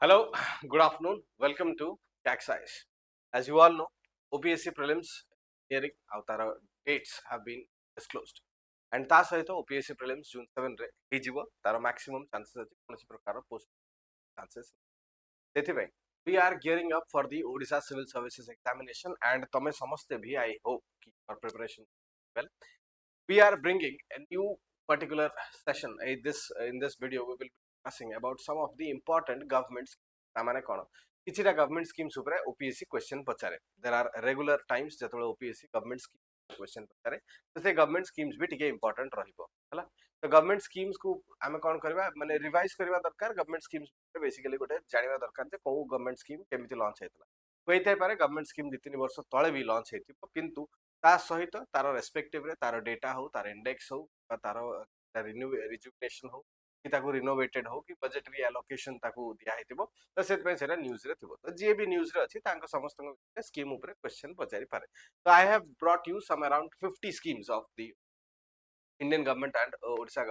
Hello, good afternoon. Welcome to Taxize. As you all know, OPSC prelims hearing out our dates have been disclosed. And ତା ସହିତ OPSC prelims June 7 ରେ ହେଇଯିବ ତାର maximum chances ଅଛି କୌଣସି ପ୍ରକାର post chances ସେଥିପାଇଁ we are gearing up for the Odisha Civil Services examination and ତମେ ସମସ୍ତେ ବି I hope କି your preparation well. We are bringing a new particular session in this video we will be discussing about some of the important government तामाने कोन किछिटा government schemes ऊपर OPSC question पचारे there are regular times जतले OPSC government scheme question पचारे तो से government schemes भी टिके इंपोर्टेंट रहिबो हला तो गवर्नमेंट स्कीम्स को आमे कोन करबा माने रिवाइज करबा दरकार गवर्नमेंट स्कीम्स बेसिकली गोटे जानिबा दरकार जे को गवर्नमेंट स्कीम केमिति लॉन्च हेतला होइते पारे गवर्नमेंट स्कीम 2-3 वर्ष तळे भी लॉन्च हेतिबो किंतु ता सहित तार रेस्पेक्टिव रे तार डेटा हो तार इंडेक्स हो तार रिजुविनेशन हो कि ताको रिनोवेटेड हो कि बजेटरी एलोकेशन ताको दिया हेतिबो तो सेत पे सेरा न्यूज रे थिबो तो जे भी न्यूज रे अछि तांको समस्त स्कीम ऊपर क्वेश्चन पचारि पारे तो I have brought you some around 50 schemes of the Indian government and Odisha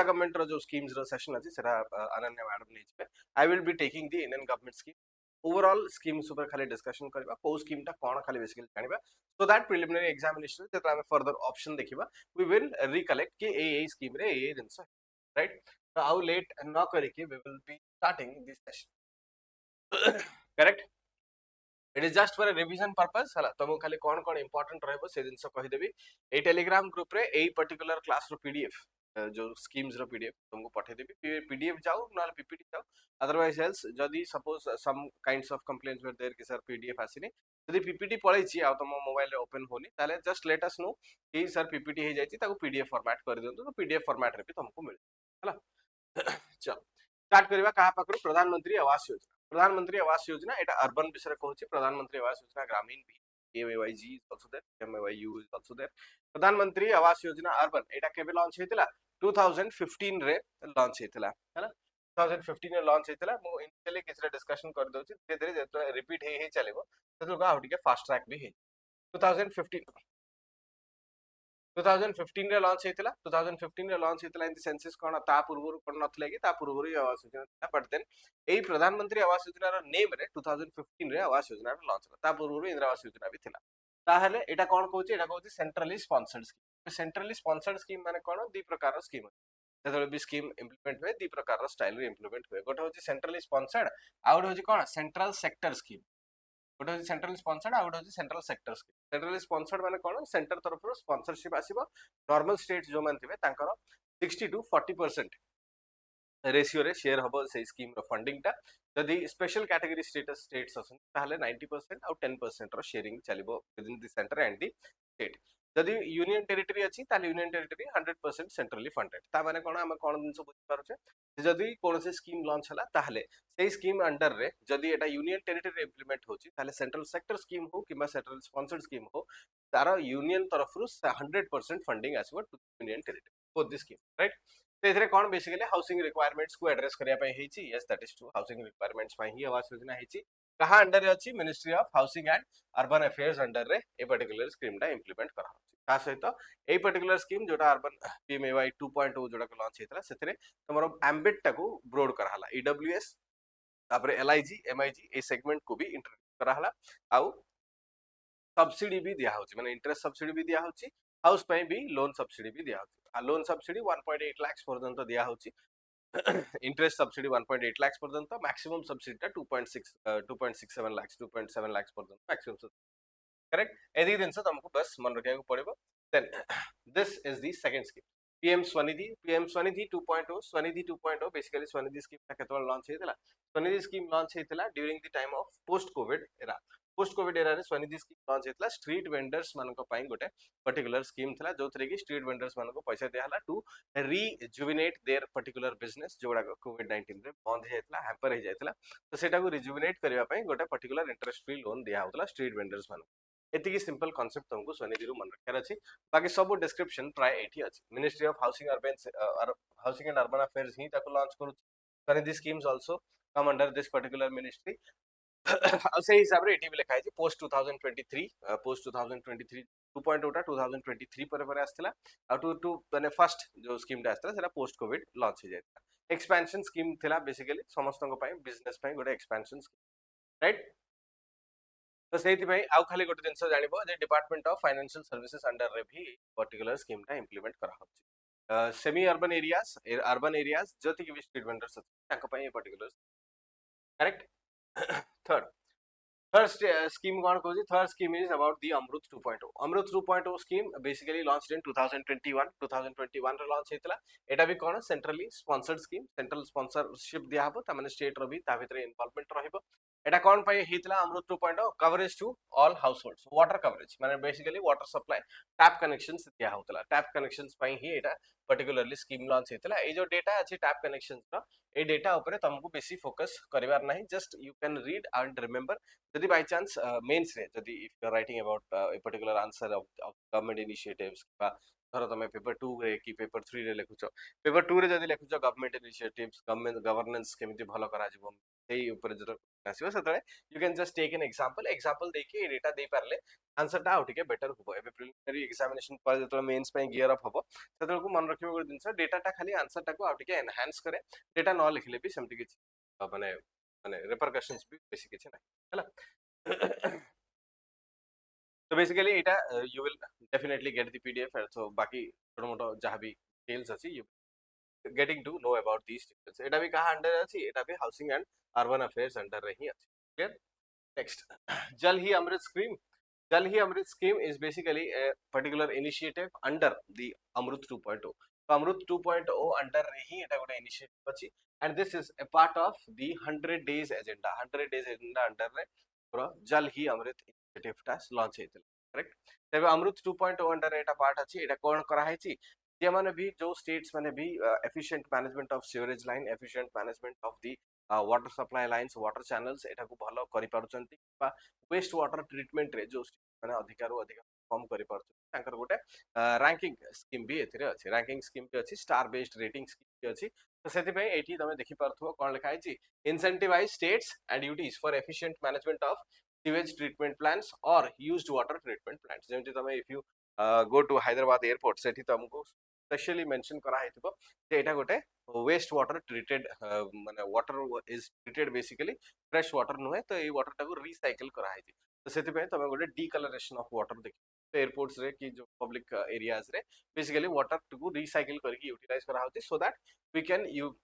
government रो जो स्कीम्स रो सेशन अछि सेरा अनन्या मैडम ने छै I will be taking the Indian government scheme overall schemes ऊपर खाली डिस्कशन करबा को स्कीम ता कोन खाली बेसिकली जानिबा सो दैट प्रिलिमिनरी एग्जामिनेशन जेता हम फर्दर ऑप्शन देखिबा वी विल रिकलेक्ट के ए स्कीम रे ए जिंस राइट तो आउ लेट न करके we will be starting this session correct it is just for revision purpose हला तुमको खाली कोन कोन इंपोर्टेंट रहबो से जिंस कहि देबी ए टेलीग्राम ग्रुप रे ए पर्टिकुलर क्लास रो पीडीएफ जो स्कीम्स रो पीडीएफ तुमको पठे देबी पीडीएफ जाओ न पीपीटी जाओ अदरवाइज एल्स जदी suppose some kinds of complaints were there कि सर पीडीएफ आसीनी जदी पीपीटी पळै छी आ तुम मोबाइल रे ओपन होनी ताले जस्ट लेट अस नो कि सर पीपीटी हे जायछि ताको पीडीएफ फॉर्मेट कर दियंतु तो पीडीएफ फॉर्मेट रे भी तुमको मिल हला चल स्टार्ट करबा कहा पकरो प्रधानमंत्री आवास योजना प्रधानमंत्री आवास योजना एटा अर्बन विषय कहूची प्रधानमंत्री Awas Yojana Gramin P MAYG is also there MAYU is also there Pradhan Mantri Awas योजना अर्बन एटा केबे लॉन्च हेतिला 2015 रे लॉन्च हेतिला हैना 2015 रे लॉन्च हेतिला मो इनिशियली किछरा डिस्कशन कर दोची धीरे धीरे जेतो रिपीट हे चलेबो तेतो का हटिके फास्ट ट्रैक भी हे 2015 रे लॉन्च हेतिला 2015 रे लॉन्च हेतिला इन द सेंसेस कोन ता पूर्वरु कोन नथले कि ता पूर्वरु आवास योजना बट देन एई प्रधानमंत्री आवास योजना रो नेम रे 2015 रे आवास योजना रो लॉन्च ता पूर्वरु इंदिरा आवास योजना भी थिला ताहले एटा कोन कहूची एटा कहूची centrally sponsored scheme centrally sponsored scheme माने कोन दी प्रकार रो स्कीम जेतले भी स्कीम इंप्लीमेंट हुए दी प्रकार रो स्टाइल रे इंप्लीमेंट हुए गोटे होची सेंट्रली स्पॉन्सर्ड आउट होची कोन सेंट्रल सेक्टर स्कीम गोटे होची सेंट्रल स्पॉन्सर्ड आउट होची central sector scheme centrally sponsored माने कोन सेंटर तरफ रो स्पॉन्सरशिप आसीबो नॉर्मल स्टेट्स जो मान थिबे तांकर 60 to 40% रेशियो रे शेयर हबो से स्कीम रो फंडिंग ता जदी स्पेशल कैटेगरी स्टेटस स्टेट्स असन ताहले 90% और 10% रो शेयरिंग चलिबो within the centre and the state जदी यूनियन टेरिटरी अछि ताले यूनियन टेरिटरी 100% सेंट्रली फंडेड ता माने कोन हम कोन दिन बुझ पारुछे जदी कोनसे स्कीम लॉन्च हला ताहले सेही स्कीम अंडर रे जदी एटा यूनियन टेरिटरी इंप्लीमेंट होची ताले सेंट्रल सेक्टर स्कीम हो किबा सेंट्रल स्पॉन्सर्ड स्कीम हो तारा यूनियन तरफ रु 100% फंडिंग आसीबो to union territory for this scheme right तो इधर कौन बेसिकली हाउसिंग रिक्वायरमेंट्स को एड्रेस करिया पई हेची yes that is true housing requirements पई ही आवास योजना हेची कहा अंडर रे अछि ministry of housing and urban affairs under रे ए पर्टिकुलर स्कीम टा इंप्लीमेंट करा होची ता सहित ए पर्टिकुलर स्कीम जोटा अर्बन पीएमएवाई 2.0 जोटा को लॉन्च हेतला सेथरे तमरो एम्बिट टा को ब्रॉड करा हला ईडब्ल्यूएस तापर एलआईजी एमआईजी ए सेगमेंट को भी इंट्रोड्यूस करा हला आउ सब्सिडी भी दिया होची माने इंटरेस्ट सब्सिडी भी दिया होची हाउस पे भी लोन सब्सिडी भी दिया होची आ लोन सब्सिडी 1.8 लाख पर्यंत दिया होची इंटरेस्ट सब्सिडी 1.8 लाख पर्यंत मैक्सिमम सब्सिडी 2.67 लाख 2.7 लाख पर्यंत मैक्सिमम करेक्ट एदी दिन से तुमको बस मन रखिया को पड़िबो then this is the second scheme PM Svanidhi 2.0 Svanidhi 2.0 basically Svanidhi scheme ता केतवाल लॉन्च हेतिला स्वनिधि स्कीम लॉन्च हेतिला during the time of post Covid era रे स्वनिधि स्कीम लॉन्च हेतिला स्ट्रीट वेंडर्स मानको पई गोटे पर्टिकुलर स्कीम थिला जो थरे की स्ट्रीट वेंडर्स मानको पैसा दियाला to rejuvenate their particular business जोड़ा कोविड 19 रे बंद हे जायतला हैम्पर हे जायतला तो सेटा को रिजुविनेट करबा पई गोटे पर्टिकुलर इंटरेस्ट फ्री लोन दिया होतला स्ट्रीट वेंडर्स मानको एतिकी सिंपल कांसेप्ट तुमको स्वनिधि रो मन रखियार अछि बाकी सब डिस्क्रिप्शन प्राय एठी अछि ministry of housing and urban affairs ही ताको लॉन्च करू Svanidhi schemes also come under this particular ministry से हिसाब रे एटी भी लिखा है पोस्ट 2023 2.0 टा 2023 पर आस्थिला आ टू माने फर्स्ट जो स्कीम टा आस्थिला सेटा पोस्ट कोविड लॉन्च हे जायता एक्सपेंशन स्कीम थिला बेसिकली समस्त बिजनेस गोटे एक्सपेंशन स्कीम राइट तो से आउ खाली गोटे जिनस जानव department of financial services under रे भी पर्टिकुलर स्कीम टा इंप्लीमेंट करा सेमी अर्बन एरियाज जति भी स्ट्रीट वेंडर्स अच्छे particular correct third First scheme कौन कहूँ third scheme is about the Amrut 2.0 Amrut 2.0 scheme basically launched in 2021 रे launch हेतला एटा भी कौन centrally sponsored scheme central sponsorship दिया हबो ता माने state रो भी ता भितरे involvement रहिबो एटा कौन पाई हेतला Amrut 2.0 coverage to all households water coverage माने basically water supply tap connections दिया होतला tap connections पाई ही एटा particularly scheme launch हेतला ए जो data अछि tap connections रो ए data ऊपर तुमको बेसी फोकस करिवार नहीं just you can read and remember जदि बाय चांस मेंस रे जदि if you are writing about a particular answer of government initiatives बा धर तुम पेपर 2 रे कि पेपर 3 रे लिखुछ पेपर 2 रे जदि लिखुछ गवर्नमेंट इनिशिएटिव्स गवर्नमेंट गवर्नेंस केमिति भलो करा जिवो सेही ऊपर जदि आसीबो सेतले you can just take an example देखि डेटा दे पारले आंसर टा आउटिके बेटर होबो एबे प्रिलिमिनरी एग्जामिनेशन पर जतो मेंस पे गियर अप होबो सेतल को मन रखिबो दिन से डेटा टा खाली आंसर टा को आउटिके एनहांस करे डेटा न लिखले भी सेमति किछ माने माने रिपरकशंस भी बेसी किछ नै हला तो बेसिकली इटा you will definitely get the PDF so बाकी छोटो मोटो जहां भी डिटेल्स अछि you getting to know about these details एटा भी कहा अंडर अछि एटा भी housing and urban affairs under रही अछि clear next Jal Hi Amrit scheme Jal Hi Amrit scheme is basically a particular initiative under the Amrut 2.0. So Amrut 2.0 under ही एटा गोटे initiative अछि and this is a part of the 100 days agenda 100 days agenda under रे पूरा Jal Hi Amrit initiative टा launch हेतले correct तबे Amrut 2.0 under एटा part अछि एटा कोन करा हेछि जे माने भी जो states माने भी efficient management of sewerage line efficient management of the water supply lines water channels एटा को भलो करि पारुचंती बा वेस्ट वाटर ट्रीटमेंट रे जो माने अधिकार अधिक कम करि पारुचंती तांकर गोटे रैंकिंग स्कीम भी एथिरे अछि रैंकिंग स्कीम भी अछि स्टार बेस्ड रेटिंग स्कीम भी अछि तो सेति पे एठी तमे देखि पारथुओ कोन लिखा अछि incentivize states and duties for efficient management of sewage treatment plants और यूज्ड वाटर ट्रीटमेंट प्लांट्स जेमति तमे if you go to Hyderabad airport सेठी तुमको स्पेशली मेंशन करा हेतिबो जे एटा गोटे वेस्ट वाटर ट्रीटेड माने water is treated basically fresh water नुहे तो ये वाटर टाको रिसाइकल करा है तो सेति पे तमे गोटे डीकलरेशन ऑफ वाटर देखि तो एयरपोर्ट्स रे कि जो पब्लिक एरियाज रे बेसिकली वाटर को रिसाइकल करके यूटिलाइज करा होती so that we can you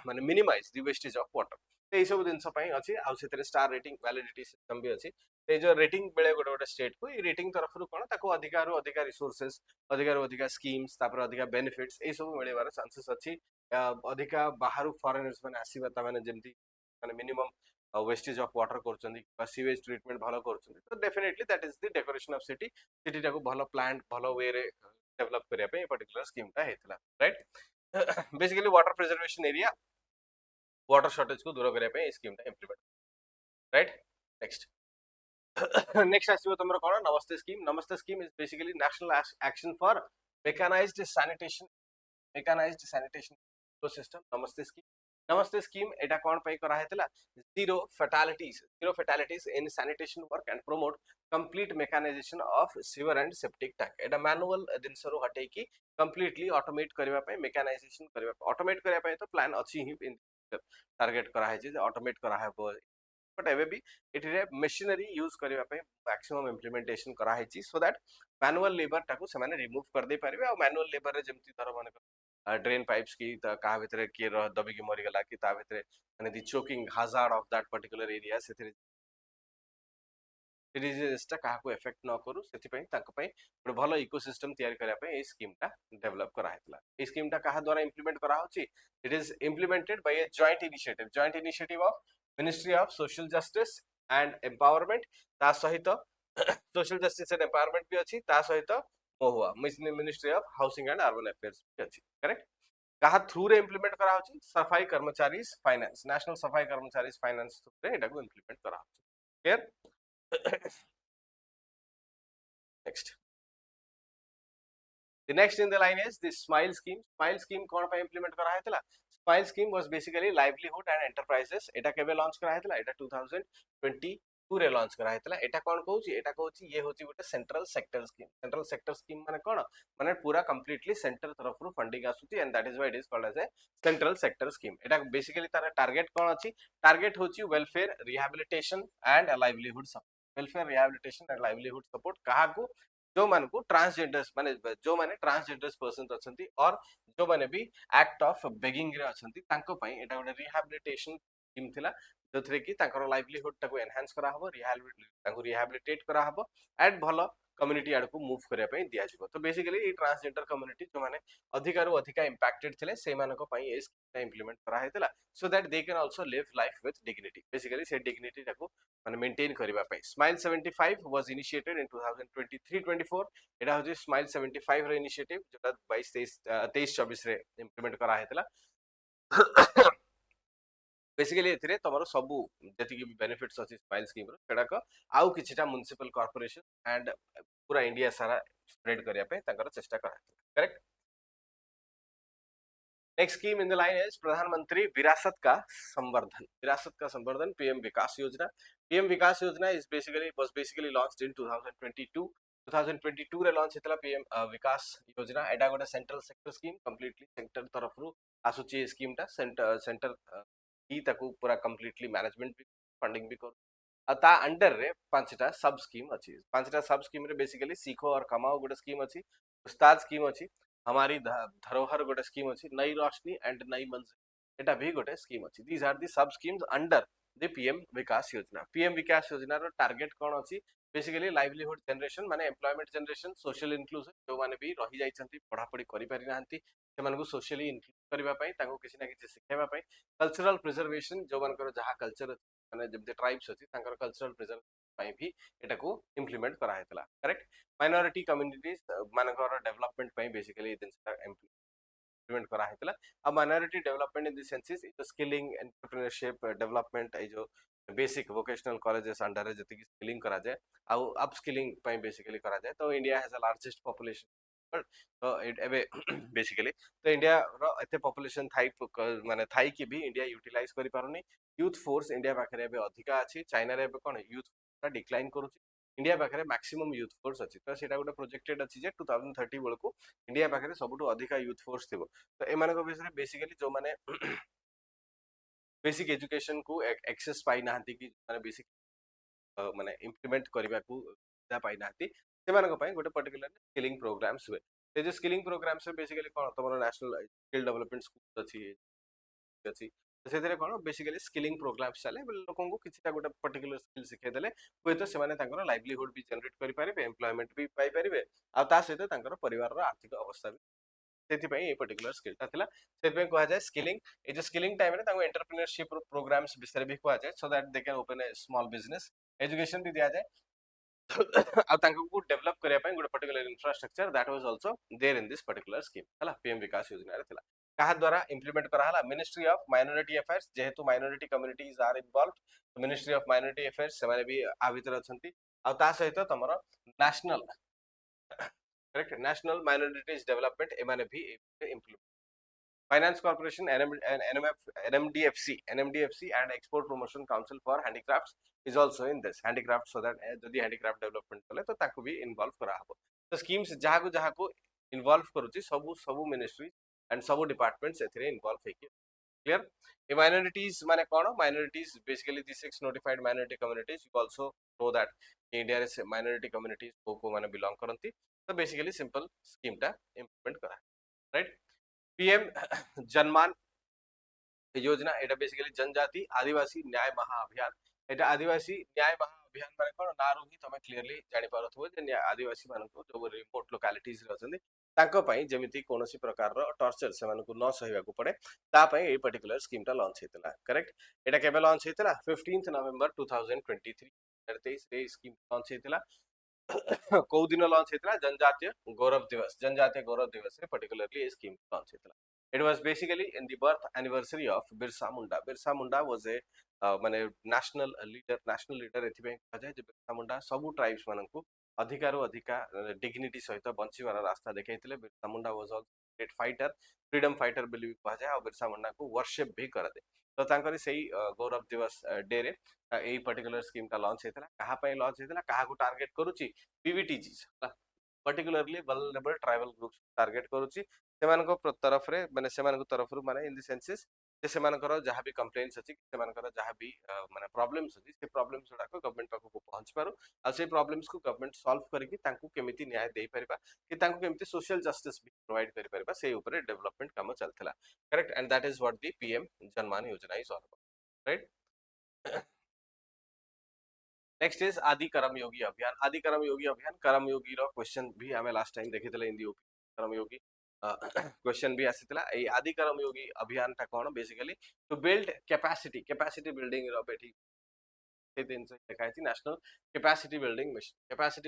माने minimize the wastage of water तो ये सब जिनस पई अछि आ सेतरे स्टार रेटिंग वैलिडिटी सिस्टम भी अछि ए जो रेटिंग बेले गोटे गोटे स्टेट को ये रेटिंग तरफ रु कोन ताको अधिकार रिसोर्सेस अधिकार स्कीम्स तापर अधिकार बेनिफिट्स ए सब मिलेबार चांसेस अछि अधिका बाहर फॉरेनर्स माने आसीबा ता माने जेमती माने मिनिमम वेस्टेज ऑफ वाटर करचंदी बा सीवेज ट्रीटमेंट भलो करचंदी तो definitely that is the decoration of city टाको भलो प्लांट भलो वे रे डेवलप करिया पे पर्टिकुलर स्कीम ता हेतला right basically water preservation area water shortage को दूर करिया पे स्कीम ता इंप्लीमेंट राइट नेक्स्ट नेक्स्ट आसीबो तमरो कोन Namaste scheme is basically national action for mechanized sanitation ecosystem Namaste scheme एटा कोन पई करा हेतला zero fatalities in sanitation work and promote complete mechanization of sewer and septic tank एटा मैनुअल दिनसरो हटे की कंप्लीटली ऑटोमेट करबा पई मेकानाइजेशन करबा ऑटोमेट करबा पई तो प्लान अछि ही इन टारगेट करा है जे ऑटोमेट करा है बट एवे भी एटिरे मशीनरी यूज करबा पई मैक्सिमम इंप्लीमेंटेशन करा है सो दैट मैनुअल लेबर टाको से माने रिमूव कर दे पारिबे और मैनुअल लेबर रे जेमती धर माने ड्रेन पाइप्स की कहा भितरे किए दबी की मरी गला कि ता भितरे माने the choking hazard of that particular area सेथिरे डिजीजेसटा कहा को इफेक्ट न करू सेति पई ताक पई एक भलो इकोसिस्टम तैयार करिया पई ए स्कीम टा डेवलप करा हेतला ए स्कीम टा कहा द्वारा इंप्लीमेंट करा होची it is implemented bye a joint initiative of ministry of social justice and empowerment ता सहित सोशल जस्टिस एंड एम्पावरमेंट भी अछि ता सहित Mohua ministry of housing and urban affairs भी अछि करेक्ट कहा थ्रू रे इंप्लीमेंट करा होची सफाई कर्मचारीज फाइनेंस नेशनल सफाई कर्मचारीज फाइनेंस थ्रू रे एटा को इंप्लीमेंट करा होची clear next the next in the line is the smile scheme कौन पे implement करा हेतला smile scheme was basically livelihood and enterprises एटा केबे लॉन्च करा हेतला एटा 2020 टू रे लॉन्च करा हेतला एटा कोन कहूची एटा कहूची ये होची गोटे सेंट्रल सेक्टर स्कीम माने कोन माने पूरा कंप्लीटली सेंटर तरफ रु फंडिंग आसुची and that is why it is called as a central sector scheme एटा बेसिकली तार टारगेट कोन अछि टारगेट होची welfare rehabilitation and livelihood support welfare rehabilitation and livelihood support कहा को जो मान को ट्रांसजेंडर्स माने जो माने ट्रांसजेंडर्स पर्सन अछंती और जो माने भी एक्ट ऑफ बेगिंग रे अछंती तांको पई एटा गोटे रिहैबिलिटेशन स्कीम थिला जो थरे की ताकर लाइवलीहुड टाको एनहांस करा हबो रिहैबिलिटेट करा हबो एंड भलो कम्युनिटी आड़ को मूव करिया पई दिया जिवो तो बेसिकली ये ट्रांसजेंडर कम्युनिटी जो माने अधिकारु अधिका इंपैक्टेड थिले से मानको पई ए स्कीम इंप्लीमेंट करा हेतला so that they can also live life with dignity basically से डिग्निटी टाको माने मेंटेन करिवा पई smile 75 was initiated in 2023-24 Etah होजे smile 75 रे इनिशिएटिव जोटा 23-24 रे इंप्लीमेंट करा हेतला बेसिकली एथिरे तमरो सबु जति कि बेनिफिट्स अछि स्माइल स्कीम रो सेडाक आउ किछटा म्युनिसिपल कॉर्पोरेशन एंड पूरा इंडिया सारा स्प्रेड करिया पे ताकर चेष्टा करा correct next scheme in the line is प्रधानमंत्री विरासत का संवर्धन पीएम विकास योजना इज बेसिकली लॉन्च्ड इन 2022 रे लॉन्च हेतला पीएम विकास योजना एडा गोटे central sector scheme completely centre तरफ रु आसुची स्कीम टा सेंटर ही ताकू पूरा कंप्लीटली मैनेजमेंट भी फंडिंग भी कर ता अंडर रे पांचटा सब स्कीम अछि पांचटा सब स्कीम रे बेसिकली सीखो और कमाओ गोटे स्कीम अछि उस्ताद स्कीम अछि हमारी धरोहर गोटे स्कीम अछि नई रोशनी एंड नई मंजिल एटा भी गोटे स्कीम अछि दीज आर दी सब schemes under the PM Vikas योजना रो टारगेट कोन अछि बेसिकली लाइवलीहुड जनरेशन माने एम्प्लॉयमेंट जनरेशन सोशल इंक्लूजन जो माने भी रही जाइछंती पढ़ा पढ़ी करि पारि नाहंती सेमानकु सोशली इंक्लूड करबा पई ताको किछि ना किछि सिखाइबा पई कल्चरल प्रिजर्वेशन जो मानकर जहा कल्चर माने जब ट्राइब्स अछि तांकर कल्चरल प्रिजर्व पई भी एटा को इंप्लीमेंट करा हेतला करेक्ट माइनॉरिटी कम्युनिटीज मानकर डेवलपमेंट पई बेसिकली दिनसा इंप्लीमेंट करा हेतला अब minority development in the census is skilling entrepreneurship development ए जो बेसिक वोकेशनल कॉलेजेस अंडर जति कि स्किलिंग करा जाय आ अप स्किलिंग पई बेसिकली करा जाय तो India has a largest population तो इट एबे बेसिकली तो इंडिया रो एते पॉपुलेशन थाई माने थाई कि भी इंडिया यूटिलाइज करि पारुनी यूथ फोर्स इंडिया पाखरे एबे अधिका अछि चाइना रे एबे कोन यूथ डिक्लाइन करूची इंडिया पाखरे मैक्सिमम यूथ फोर्स अछि तो सेटा गोटे प्रोजेक्टेड अछि जे 2030 बेलको इंडिया पाखरे सबुटो अधिका यूथ फोर्स थिबो तो एमानको विषय बेसिकली जो माने बेसिक एजुकेशन को एक्सेस पाई नाहंती कि माने बेसिक माने इंप्लीमेंट करबा को सुविधा पाई नाहंती सेमानको पई गोटे पर्टिकुलर स्किलिंग प्रोग्राम्स हुए से जो स्किलिंग प्रोग्राम्स बेसिकली कोन तमरो नेशनल स्किल डेवलपमेंट स्कूल अछि से कोन बेसिकली स्किलिंग प्रोग्राम्स चले लोकन को किछटा गोटे पर्टिकुलर स्किल सिखे देले कोइ तो से माने तांकर लाइवलीहुड भी जनरेट करि पारिबे एम्प्लॉयमेंट भी पाई पारिबे आ ता सहित तांकर परिवार रो आर्थिक अवस्था भी सेति पई ए पर्टिकुलर स्किल ता थिला सेति पई कहै जाय स्किलिंग ए जो स्किलिंग टाइम रे तांको एंटरप्रेन्योरशिप प्रोग्राम्स विषय भी कहै जाय सो that they can open A small business education भी दिया जाय आ तांको को डेवलप करिया पई गोटे particular infrastructure that was also there in this particular scheme हला पीएम विकास योजना रे थिला कहा द्वारा इंप्लीमेंट करा हला मिनिस्ट्री ऑफ माइनॉरिटी अफेयर्स जेहेतु minority communities are involved ministry of minority affairs से भी आ भीतर अछंती आ ता सहित तमरो national correct national minorities development एमाने भी implement finance corporation NMDFC and export promotion council for handicrafts is also in this handicraft so that जदी हैंडीक्राफ्ट डेवलपमेंट कले तो ताको भी इन्वॉल्व करा हबो तो स्कीम्स जहा को इन्वॉल्व करूची सबु मिनिस्ट्री एंड सबु डिपार्टमेंट्स एथिरे इन्वॉल्व है क्लियर ए माइनॉरिटीज माने कोन minorities basically the 6 notified minority communities you also know that India रे माइनॉरिटी कम्युनिटीज को माने बिलोंग करंती तो बेसिकली सिंपल स्कीम टा इंप्लीमेंट करा राइट पीएम जनमान योजना एटा बेसिकली जनजाति आदिवासी न्याय महाअभियान एटा आदिवासी न्याय महाअभियान माने कोन नारो ही तमे क्लियरली जानि पारथबो जे आदिवासी मानको जो रिमोट लोकालिटीज रे अछंदी ताको पई जेमिति कोनोसी प्रकार रो टॉर्चर से मानको न सहिबा को पड़े ता पई ए पर्टिकुलर स्कीम टा लॉन्च हेतला करेक्ट एटा केबे लॉन्च हेतला 15th नवंबर 2023 23 रे स्कीम लॉन्च हेतला को दिन लॉन्च हेतला जनजातीय गौरव दिवस रे पर्टिकुलरली ए स्कीम लॉन्च हेतला it was basically in the birth anniversary of Birsa Munda was a माने national leader एथिबे कहा जाय जे बिरसा मुंडा सबु ट्राइब्स माननकु अधिकार अधिका डिग्निटी सहित बंचिबार रास्ता देखैतिले Birsa Munda was great fighter freedom fighter बोली भी कहा जाए और बिरसा मुंडा को वर्शिप भी कराए तो तांकरी सही गौरव दिवस डे रे एई पर्टिकुलर स्कीम टा लॉन्च हेतला कहा पे लॉन्च हेतला कहा को टारगेट करूची PVTG particularly vulnerable tribal groups target करूची सेमानको तरफ रे माने सेमानको तरफ रु माने इन द सेंसेस जे सेमानकर जहाँ भी कंप्लेंट्स अछि सेमानकर जहाँ भी माने प्रॉब्लम्स अछि से प्रॉब्लम्स गुडा को गवर्नमेंट पाखु को पहुंच पारो आ से प्रॉब्लम्स को गवर्नमेंट सॉल्व करके तांको केमिति न्याय देई परिबा कि तांको केमिति सोशल जस्टिस भी प्रोवाइड करि परिबा से ऊपर डेवलपमेंट काम चलथला correct and that is what the PM Janman Yojana is all about right next is Adi Karmayogi अभियान आदि कर्मयोगी अभियान कर्मयोगी रो क्वेश्चन भी हमें लास्ट टाइम देखितले इन दी कर्मयोगी क्वेश्चन भी आसीतला ए आदि कर्मयोगी अभियान ता कोन basically to build capacity building रो बेठी national capacity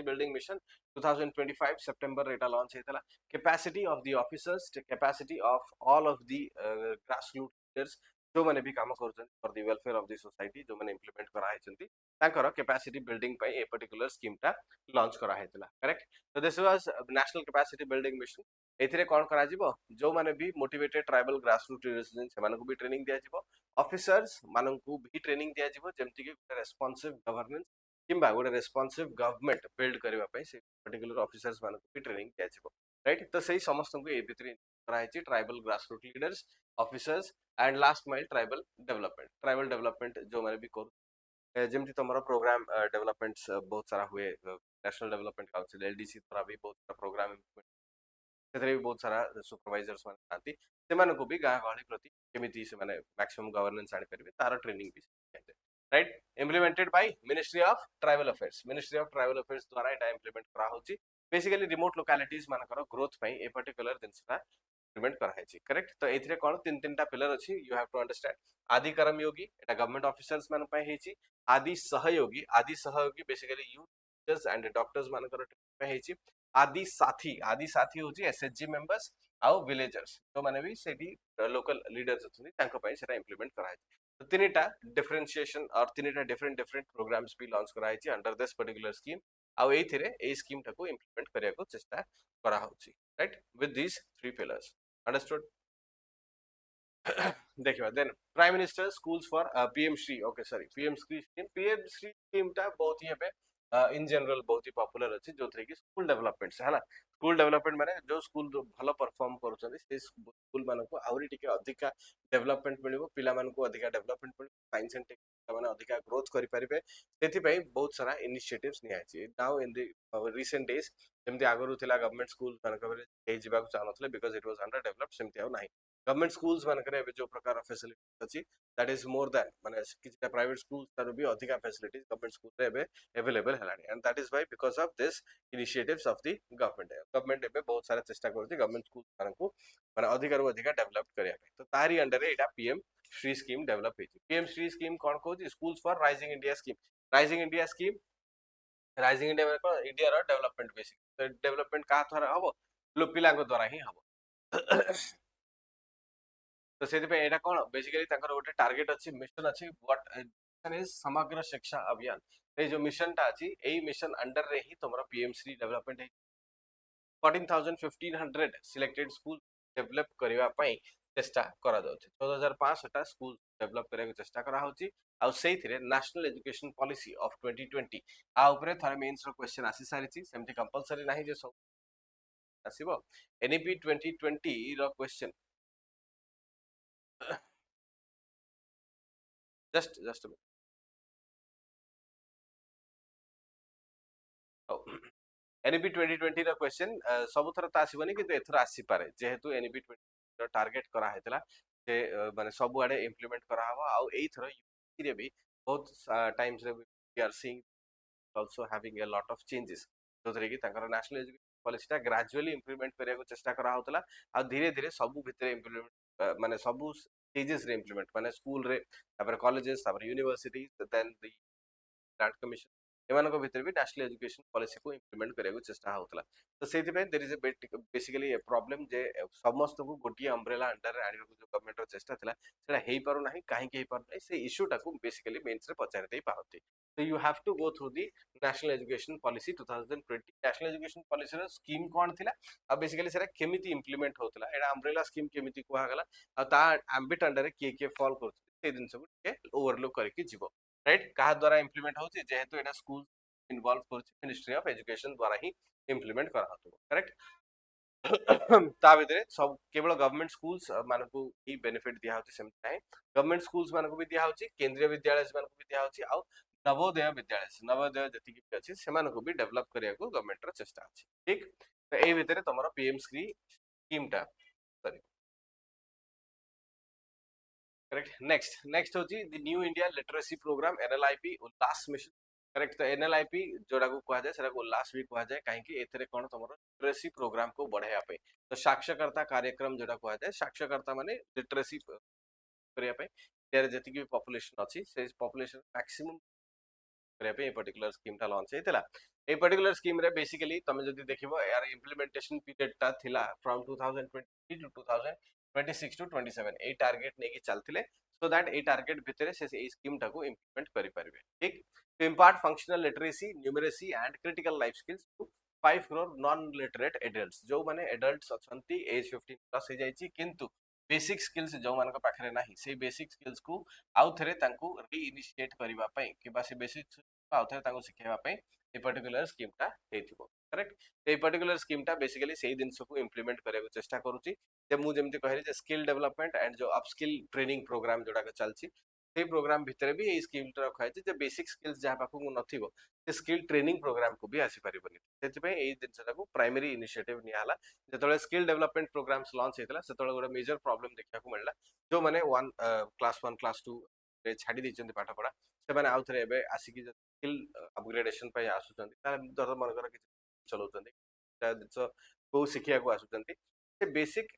building mission 2025 September रेटा लॉन्च हेतला capacity of the officers capacity of all of the grass root leaders जो माने भी काम करछन for the welfare of the society जो माने इंप्लीमेंट करा हेचंती तांकर कैपेसिटी बिल्डिंग पे ए पर्टिकुलर स्कीम टा लॉन्च करा हेतला करेक्ट तो this was national capacity building mission एथिरे कोन करा जिवो जो माने भी motivated tribal grass root leaders सेमाने को भी ट्रेनिंग दिया जिवो ऑफिसर्स माननकु भी ट्रेनिंग दिया जिवो जेमति कि रेस्पॉन्सिव गवर्नेंस किंबा गोटे रेस्पॉन्सिव गवर्नमेंट बिल्ड करबा पई से पर्टिकुलर ऑफिसर्स माननकु भी ट्रेनिंग दिया जिवो राइट तो सही समस्त को ए भितरे कराइछि tribal grass root leaders officers and last mile tribal development जो माने भी करू जेमति तमरो प्रोग्राम डेवलपमेंट्स बहुत सारा हुए नेशनल डेवलपमेंट काउंसिल एलडीसी द्वारा भी बहुत सारा प्रोग्राम ସେଥିରେ ବି ବହୁତ ସାରା ସୁପରଭାଇଜର୍ସ ମାନେ ଥାନ୍ତି ସେମାନଙ୍କୁ ବି ଗାଁ ଗହଳି ପ୍ରତି କେମିତି ସେମାନେ ମ୍ୟାକ୍ସିମମ୍ ଗଭର୍ନେନ୍ସ ଆଣିପାରିବେ ତାର training B right implemented Bai ministry of tribal affairs ଦ୍ୱାରା ଏଟା ଇମ୍ପ୍ଲିମେଣ୍ଟ କରାହଉଛି बेसिकली रिमोट लोकालिटीज मानकर ग्रोथ ପାଇଁ ए पर्टिकुलर जिनसटा इम्प्लीमेंट कराइछि करेक्ट तो एथिरे कोन तीन तीनटा पिलर अछि यू हैव टू अंडरस्टैंड आदि कर्मयोगी एटा गवर्नमेंट ऑफिसर्स मान पय हेछि आदि सहयोगी बेसिकली यूजर्स एंड डॉक्टर्स मानकर पय हेछि आदि साथी होछि एसएचजी मेंबर्स आउ विलेजर्स जो माने भी सेठी लोकल लीडर्स अछनी तांको पय सेटा इम्प्लीमेंट कराइछि तो तीनटा डिफरेंशिएशन और तीनटा डिफरेंट प्रोग्राम्स भी लॉन्च कराइछि अंडर दिस पर्टिकुलर स्कीम आउ एथिरे ए स्कीम टाको इम्प्लीमेंट करिया को चेष्टा करा होछि right with this three pillars understood देखिबा then prime minister schools for PM Shri okay sorry PM Shri scheme टा बहुत ही हेबे इन जनरल बहुत ही पॉपुलर अछि जो थ्री की स्कूल डेवलपमेंट है ना स्कूल डेवलपमेंट माने जो स्कूल भलो परफॉर्म करूछन से स्कूल मानको को आउरी टिके अधिका डेवलपमेंट मिलिबो पिला मानको अधिका डेवलपमेंट मिलिबो साइंस एंड टेक्नोलॉजी माने अधिका ग्रोथ करि परिबे सेति पई बहुत सारा इनिशिएटिव्स निया अछि now in the recent days जेमति आगरु थिला गवर्नमेंट स्कूल मानको ए जिबा को चाहनथले because it was under developed सेमति आउ नाही गवर्नमेंट स्कूल्स मानकरे जो प्रकार फैसिलिटी अछि दैट इज मोर दैन माने किछटा प्राइवेट स्कूल्स तार भी अधिका फैसिलिटीज गवर्नमेंट स्कूल रे एबे अवेलेबल हलानी and that is why because of this initiatives of the government एबे बहुत सारा चेष्टा करछि गवर्नमेंट स्कूल मानकु माने अधिकार अधिका डेवलप करिया तो तारी अंडर रे एटा पीएम श्री स्कीम डेवलप हेछि पीएम श्री स्कीम कोन कहछि स्कूल्स फॉर राइजिंग इंडिया में इंडिया रो डेवलपमेंट बेसिक तो डेवलपमेंट का द्वारा हबो पिला को द्वारा ही हबो तो से एटा कोन बेसिकली तांकर गोटे टार्गेट अछि मिशन अछि व्हाट मिशन इज समग्र शिक्षा अभियान ए जो मिशन टा अछि एई मिशन अंडर रे ही तमरा PM Shri development 14,1500 selected school develop करबा पई चेष्टा करा जाउछि 14500 टा स्कूल डेवलप करे के चेष्टा करा होछि आ सेइथिरे नेशनल एजुकेशन पॉलिसी ऑफ 2020 आ ऊपर थरे मेंस रो क्वेश्चन आसी सारिछि सेमति कंपलसरी नाही जे सब आसीबो एनईपी 2020 रो question just a minute. Oh. NEP 2020 रो क्वेश्चन सब थर ता आसीबनी किंतु एथर आसी पारे जेहेतु एनईपी 20 रो टारगेट करा हेतला से माने सब आडे इंप्लीमेंट करा हवा आ एई थर यूपी रे भी बहुत टाइम्स रे we are seeing also having a lot of changes जो थरे की ताकर नेशनल एजुकेशन पॉलिसी ता ग्रेजुअली इंप्लीमेंट करिया को चेष्टा करा होतला आ धीरे धीरे सब भितरे इंप्लीमेंट माने सब स्टेजेस रे इंप्लीमेंट माने स्कूल रे तापर कॉलेजेस तापर university then the grant commission एमानको भितर भी नेशनल एजुकेशन पॉलिसी को इंप्लीमेंट करिया को चेष्टा होतला तो सेति पे there is a basically a problem जे समस्त को गोटी अम्ब्रेला अंडर आनिबा को जो गवर्नमेंट रो चेष्टा थिला सेटा हेई पारो नाही काहे के हेई पारो नाही से इश्यू टा को बेसिकली मेंस रे पचारि देई पारती So you have to go through the national education policy 2020. national education policy ର scheme କଣ ଥିଲା ଆଉ basically ସେଟା କେମିତି implement होतला एटा umbrella scheme केମିତି कुहा गला ଆଉ ତା ambit under ରେ किए fall କରୁଛି ସେ ଜିନିଷ को ଟିକେ overlook କରିକି ଯିବ राइट काहा द्वारा implement होची जेहेतु एटा स्कूल इन्वॉल्व କରୁଛି मिनिस्ट्री ऑफ एजुकेशन द्वारा ही implement करा होतो करेक्ट ତା ଭିତରେ ସବୁ କେବଳ ଗଭର୍ଣ୍ଣମେଣ୍ଟ ସ୍କୁଲ୍ସ ମାନଙ୍କୁ ହିଁ ବେନିଫିଟ ଦିଆ ହଉଛି ସେମିତି ନାହିଁ ଗଭର୍ଣ୍ଣମେଣ୍ଟ ସ୍କୁଲ୍ସ ମାନଙ୍କୁ ବି ଦିଆ ହଉଛି କେନ୍ଦ୍ରୀୟ ବିଦ୍ୟାଳୟ ମାନଙ୍କୁ ବି ଦିଆ ହଉଛି ଆଉ ନବୋଦୟ ଯେତିକି ବି ଅଛି ସେମାନଙ୍କୁ ବି ଡେଭଲପ କରିବାକୁ ଗଭର୍ଣ୍ଣମେଣ୍ଟର ଚେଷ୍ଟା ଅଛି ଠିକ ତ ଏଇ ଭିତରେ ତମର ପିଏମ୍ ଶ୍ରୀ ସ୍କିମଟା ସରି करेक्ट नेक्स्ट होची the new India literacy program NLIP Ullas mission correct तो एनएलआईपी जोड़ा को कहा जाए सेरा को उल्लास भी कहा जाए कहीं एथरे कौन तुम लिटरेसी प्रोग्राम को बढ़ाया पे तो साक्षरता कार्यक्रम जोड़ा कहा जाए साक्षरता माने लिटरेसी करिया पे यार जति की पॉपुलेशन अछि से पॉपुलेशन मैक्सिमम करिया पे पर्टिकुलर स्कीम टा लॉन्च हेतला ए पर्टिकुलर स्कीम रे बेसिकली तमे जदि देखिबो यार इंप्लीमेंटेशन पीरियड टा थिला फ्रॉम 2020 टू 2026 टू 27 ए टारगेट नेकी चलथिले सो दैट ए टारगेट भितरे से ए स्कीम टा को इंप्लीमेंट करि परिबे ठीक to impart functional literacy numeracy and critical life skills to 5 crore non literate adults जो माने adults अछंती एज 15 प्लस हे जाईची किंतु बेसिक स्किल्स जो मान पाखे ना से बेसिक स्किल्स को आउ थे रीइनिशिएट करने कि बेसिक आउ थे शिखेवाई ए पर्टिकुलर स्कीम टा करेक्ट तो ये पर्टिकुलर स्कीम टा बेसिकली से जिनस को इम्प्लीमेंट करने को चेष्टा करुच्ची मुझे कहली स्किल डेवलपमेंट एंड जो अपस्किल ट्रेनिंग प्रोग्राम जोड़ा चलती से प्रोग्राम भितर भी ये स्कीम रखाई बेसिक स्किल्स जहाँ पाखक नथिबो से स्किल ट्रेनिंग प्रोग्राम को भी आसी परिबनी सेति एई जिनसटा को प्राइमरी इनिशिएटिव नियाला जेतले स्किल डेवलपमेंट प्रोग्राम्स लॉन्च हेतला सेतले गोटे मेजर प्रॉब्लम देखा को मिलला जो माने क्लास 1 क्लास 2 रे छाडी दैछन्ती पाठ पढा से माने आउ थरे एबे आसी की स्किल अपग्रेडेशन पय आसुचन्ती ता दर मनकर कि चलौचन्ती ता जिनस को शिखिया को आसुचन्ती से बेसिक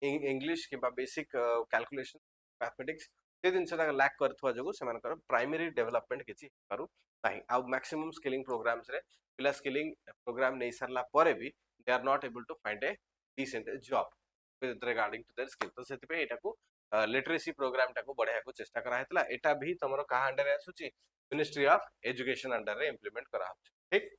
इंग्लिश किबा बेसिक कैलकुलेशन मैथमेटिक्स से जिनसटा लैक करथवा जगो से मानकर प्राइमरी डेवलपमेंट किछि करू नाही आ मैक्सिमम स्किलिंग प्रोग्राम्स रे पिला स्किलिंग प्रोग्राम नहीं सरला परे भी they are not able to find a decent job with regarding to their skill तो सेति पे एटा को लिटरेसी प्रोग्राम टा को बढ़ाया को चेष्टा करा हेतला एटा भी तमरो कहा अंडर रे आसुची मिनिस्ट्री ऑफ एजुकेशन अंडर रे इंप्लीमेंट करा होची ठीक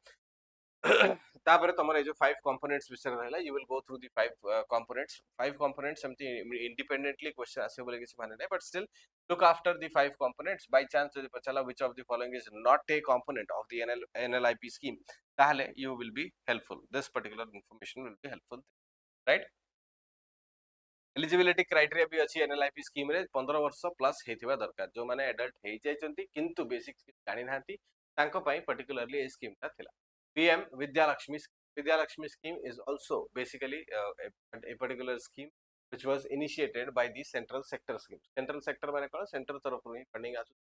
तापर तमरो ए जो 5 कंपोनेंट्स विषय रहला you will go through the 5 components समथि इंडिपेंडेंटली क्वेश्चन आसे बोले किसी माने नै but still look after the 5 components by chance jodi pachala which of the following is not a component of the NLIP scheme tahale you will be helpful this particular information will be helpful right eligibility criteria भी अच्छी एनएलआईपी scheme रे 15 वर्ष plus हेथिबा दरकार जो माने adult हे जायचंती किंतु basic जानि नांती तांको पई पर्टिकुलरली ए स्कीम ता थिला PM Vidyalakshmi scheme is also basically a particular scheme which was initiated by the central sector माने कोन सेंटर तरफ रो फंडिंग आसु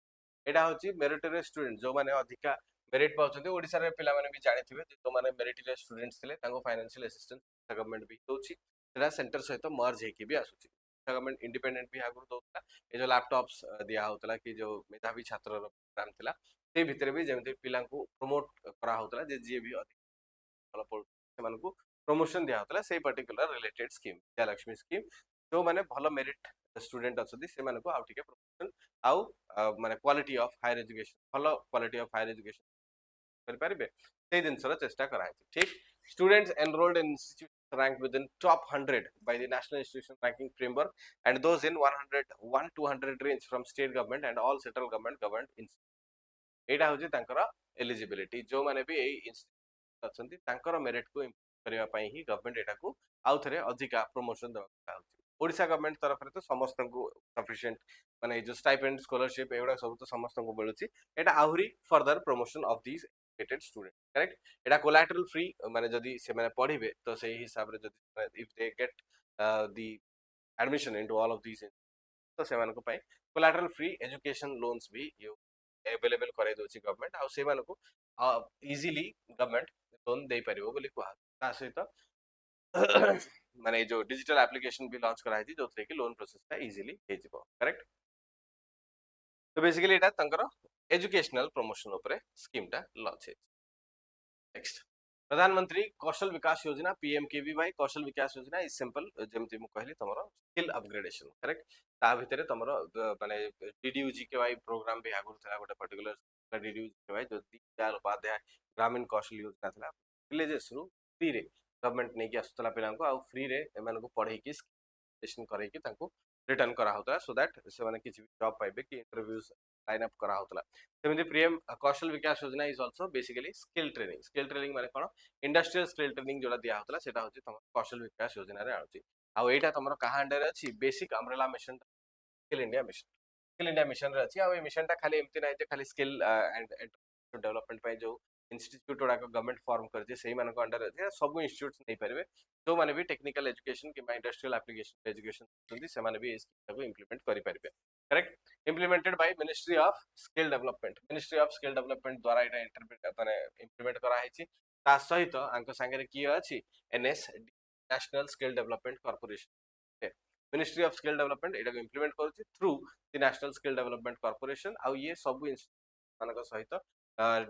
एटा होची मेरिटोरियस स्टूडेंट जो माने अधिका मेरिट पाउछंती ओडिसा रे पिला माने भी जानिथिबे जो माने मेरिटोरियस स्टूडेंट्स थिले तांको फाइनेंशियल असिस्टेंस गवर्नमेंट भी दोची सेटा सेंटर सहित मर्ज हेकी भी आसुची गवर्नमेंट इंडिपेंडेंट भी आगु दोतला ए जो लैपटॉप्स दिया होतला कि जो मेधावी छात्र रो प्रोग्राम थिला से भितर भी जेमति पिला को प्रमोट करा होतला जे जे भी अधिक भलो पढु सेमानकु प्रमोशन दिया होतला से particular related scheme Vidyalakshmi scheme जो माने भलो मेरिट स्टूडेंट अछथि सेमानकु आउ टिके प्रमोशन आउ माने क्वालिटी ऑफ हायर एजुकेशन भलो क्वालिटी ऑफ हायर एजुकेशन कर पारिबे से जिनसर चेष्टा करा ठीक students enrolled in institutions ranked within top 100 by the national institution ranking framework and those in 101 to 100 range from state government and all central government governed institutions एटा होची तांकर eligibility जो माने भी एई इंस्टीट्यूशन अछंती तांकर मेरिट को इंप्रूव करिवा पई ही government एटा को आउ थरे अधिका प्रमोशन देबा चाहूची ओडिसा गवर्नमेंट तरफ रे तो समस्त को सफिशिएंट माने जो स्टाइपेंड स्कॉलरशिप एवडा सब तो समस्त को मिलुची एटा आहुरी further promotion of these educated student correct एटा कोलैटरल फ्री माने जदी से माने पढिबे तो सही हिसाब रे जदी if they get the admission into all of these तो से मानको पई कोलैटरल फ्री एजुकेशन लोन्स भी यू अवेलेबल कराई दोची गवर्नमेंट आ से मानको इजीली गवर्नमेंट लोन दे परिबो बोली कहा ता सहित माने जो डिजिटल एप्लीकेशन भी लॉन्च कराई थी जो थे कि लोन प्रोसेस ता इजीली हे जिवो करेक्ट तो बेसिकली एटा तंकर एजुकेशनल प्रमोशन ऊपर स्कीम टा लॉन्च है नेक्स्ट प्रधानमंत्री कौशल विकास योजना पीएमकेवीवाई कौशल विकास योजना इज सिंपल जेमति मु कहली तमरो स्किल अपग्रेडेशन करेक्ट ता भितरे तमरो माने डीडीयूजीकेवाई प्रोग्राम भी आगु थला गोटे पर्टिकुलर डिड्यूज भाई जो दीनदयाल उपाध्याय ग्रामीण कौशल योजना था विलेजेस रु फ्री रे गवर्नमेंट नहीं आसुला पिला फ्री रे एम पढ़े करैकी रिटर्न करा होता सो दैट से माने किसी भी जॉब पाइबे कि इंटरव्यूज लाइन अप करा होता सेमती पीएम कौशल विकास योजना is also basically skill training माने कोन इंडस्ट्रियल स्किल ट्रेनिंग जोड़ा दिया होता सेटा होची तुम कौशल विकास योजना रे आउची आ एटा तुमरो कहा अंडर अछि basic umbrella mission skill India mission रे अछि आ ए मिशन टा खाली एमती नै जे खाली स्किल एंड डेवलपमेंट पय जो इंस्टीट्यूट गुड़ा गवर्नमेंट फॉर्म करजे सेही मानको अंडर अछि सब इंस्टीट्यूट्स नै परिबे जो माने भी टेक्निकल एजुकेशन कि इंडस्ट्रियल एप्लीकेशन एजुकेशन जल्दी से माने भी इसको इंप्लीमेंट करि परिबे correct implemented by ministry of skill development द्वारा एटा इंटरप्रेट माने इंप्लीमेंट करा हैछि ता सहित आंको संगे की अछि NS national skill development corporation ministry of skill development एटा इंप्लीमेंट करूछि through the national skill development corporation आ ये सब मानक सहित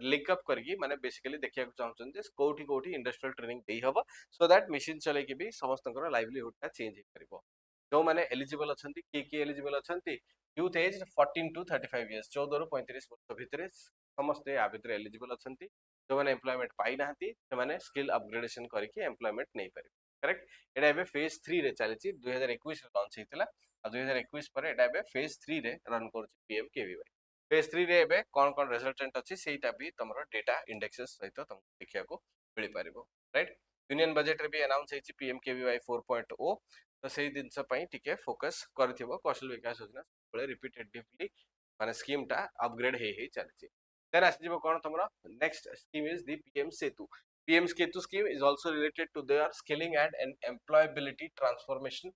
लिंक अप करके माने बेसिकली देखिया चाहछन जे कोठी कोठी इंडस्ट्रियल ट्रेनिंग देई हबो सो दैट मशीन चले के भी समस्त लाइवलीहुड टा चेंज हो परिबो जो माने एलिजिबल अछंती की एलिजिबल अछंती यूथ एज 14 टू 35 इयर्स 14 रु 35 वर्ष भितरे समस्त आ भितरे एलिजिबल अछंती जो माने एम्प्लॉयमेंट पाई नाहंती से माने स्किल अपग्रेडेशन करके एम्प्लॉयमेंट नै पारे करेक्ट एटा एबे फेज 3 रे चलीची 2021 लॉन्च हेतिला आ 2021 पर एटा एबे फेज 3 रे रन करछि पीएमकेवीवाई फेज 3 रे एबे कोन कोन रिजल्टेंट अछि सेटा भी तमरो डेटा इंडेक्सेस सहित तुम देखिया को मिल पारिबो राइट यूनियन बजेट रे भी अनाउंस हेछि पीएमकेवीवाई 4.0 तो सेही दिन से पई टिके फोकस करथिबो कौशल विकास योजना बळे रिपीटेडली माने स्कीम टा अपग्रेड हे चलछि देन आसीबो कोन तमरो next scheme is the PM Setu scheme is also related to their skilling and employability transformation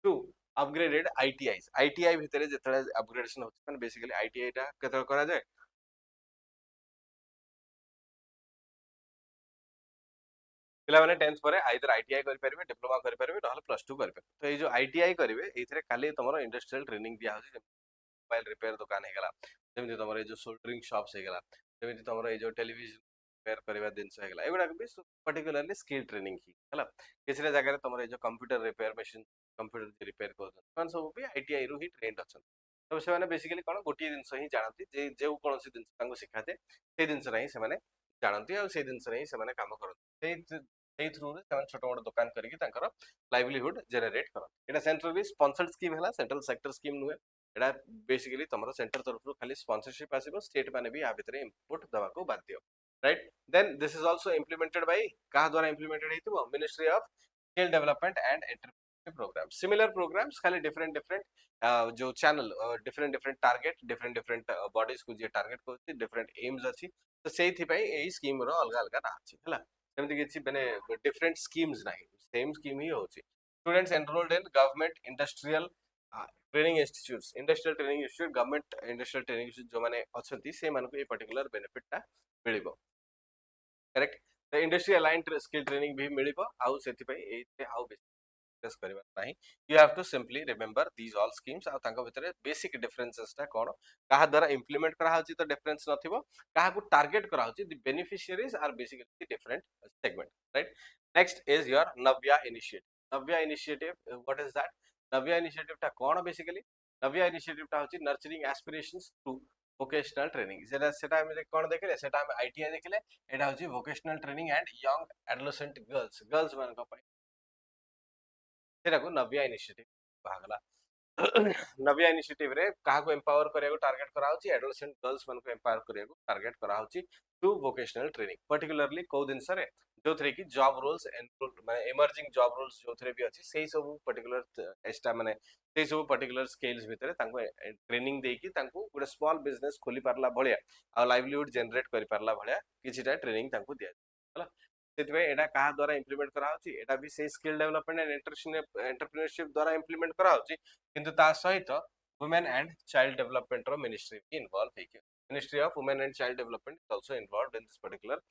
to upgraded ITIs ITI भितरे जेतळे अपग्रेडेशन होछ माने बेसिकली ITI टा केतळ करा जाय पिला माने 10th पर आइदर आईटीआई करि परिबे डिप्लोमा करि परिबे नहले प्लस 2 करि परिबे तो ए जो आईटीआई करिवे एथिरे खाली तमरो इंडस्ट्रियल ट्रेनिंग दिया होछि मोबाइल रिपेयर दुकान हे गला जेमि तमरो ए जो सोल्डरिंग शॉप्स हे गला जेमि तमरो ए जो टेलीविजन रिपेयर करबा दिन से हे गला एगुडा भी पर्टिकुलरली स्किल ट्रेनिंग ही हला किछरे जगह रे तमरो ए जो computer repair machine computer repair कर मन सब भी आईटीआई रु ही ट्रेंड अछन तो से माने बेसिकली कोन गोटी दिन से ही जानती जे जे कोनोसी दिन तांको सिखाते से दिन से ही से माने जानती आ से दिन से ही से माने काम करते से थ्रू रे ସେମାନେ छोट मोट दुकान करके तांकर लाइवलीहुड जनरेट करत एटा सेंट्रली स्पॉन्सर्ड स्कीम हला सेंट्रल सेक्टर स्कीम नुहे एटा बेसिकली तमरो सेंटर तरफ रु खाली स्पॉन्सरशिप आसीबो स्टेट माने भी आ भितरे इनपुट दवा को बाध्य right then this is also implemented by कहा द्वारा इंप्लीमेंटेड हेतिबो ministry of skill development and entrepreneurship program similar programs खाली डिफरेंट डिफरेंट जो channel different different target different different bodies को जे टारगेट करछि डिफरेंट एम्स अछि तो सेहि पई एई स्कीम रो अलग अलग ना अछि हला सेमति किछि माने डिफरेंट स्कीम्स नाही सेम स्कीम ही होछि students enrolled in government training institute government industrial training institute जो माने अछंती से मानको ए पर्टिकुलर बेनिफिट ता मिलिबो करेक्ट तो इंडस्ट्री अलाइंड स्किल ट्रेनिंग भी मिलिबो आउ सेति पई एते आउ डिस्कस करबा नाही you have to simply remember these all schemes आ तांको भितरे बेसिक डिफरेंसेस ता कोन कहा द्वारा इंप्लीमेंट करा होची तो डिफरेंस नथिबो कहा को टारगेट करा होची the beneficiaries are basically different segment right next is your Navya initiative what is that Navya initiative ता कोन बेसिकली नव्या इनिशिएटिव ता होची nurturing aspirations to vocational training सेटा हम कोन देखले सेटा हम आईटीआई देखले एटा होची vocational training and young adolescent girls मान को सेटा को नव्या इनिशिएटिव भागला नव्या इनिशिएटिव रे काहा को एम्पावर करे को टारगेट करा होची एडोलेसेंट गर्ल्स मन को एम्पावर करे को टारगेट करा होची टू वोकेशनल ट्रेनिंग पर्टिकुलरली को दिन सरे जो थरे की जॉब रोल्स एंड माने इमर्जिंग जॉब रोल्स जो थरे भी अछि सेही सब पर्टिकुलर एस्टा माने सेही सब पर्टिकुलर स्किल्स भितरे तांको ट्रेनिंग देई की तांको गुड स्मॉल बिजनेस खोली पारला भलिया आ लाइवलीहुड जनरेट करि पारला भलिया किछिटा ट्रेनिंग तांको दिया हला सेतबे एटा कहा द्वारा इंप्लीमेंट करा होची एटा भी से स्किल डेवलपमेंट एंड एंटरप्रेन्योरशिप द्वारा इंप्लीमेंट करा होची किंतु ता सहित वुमेन एंड चाइल्ड डेवलपमेंट रो मिनिस्ट्री भी इन्वॉल्व है ministry of women and child development is also involved in this particular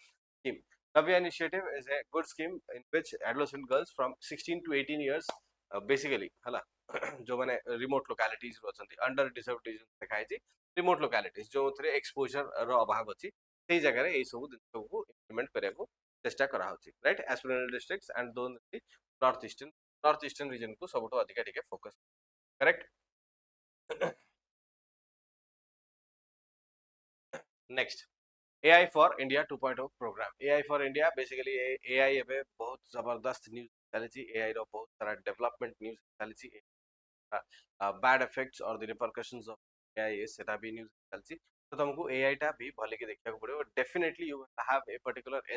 scheme Navya initiative is a good scheme in which adolescent girls from 16 to 18 years basically hala जो माने remote लोकालिटीज रो अछंती under डिसएबिलिटीज देखाइ छी remote लोकालिटीज जो थरे exposure रो अभाव अछि सेही जगह रे ए सब दिन को इंप्लीमेंट करे को चेष्टा करा होची राइट एस्पिरेशनल डिस्ट्रिक्ट्स एंड दोन नॉर्थ ईस्टर्न रीजन को सबटो अधिक अधिक focus correct next AI for India 2.0 programme AI for India basically AI एबे बहुत जबरदस्त न्यूज चली AI रो बहुत सारा डेवलपमेंट न्यूज चली बैड इफेक्ट्स और द रिपरकशंस ऑफ AI सेटा भी न्यूज चलची तो तुमको AI टा भी भले के देखिया पड़ो definitely you have a particular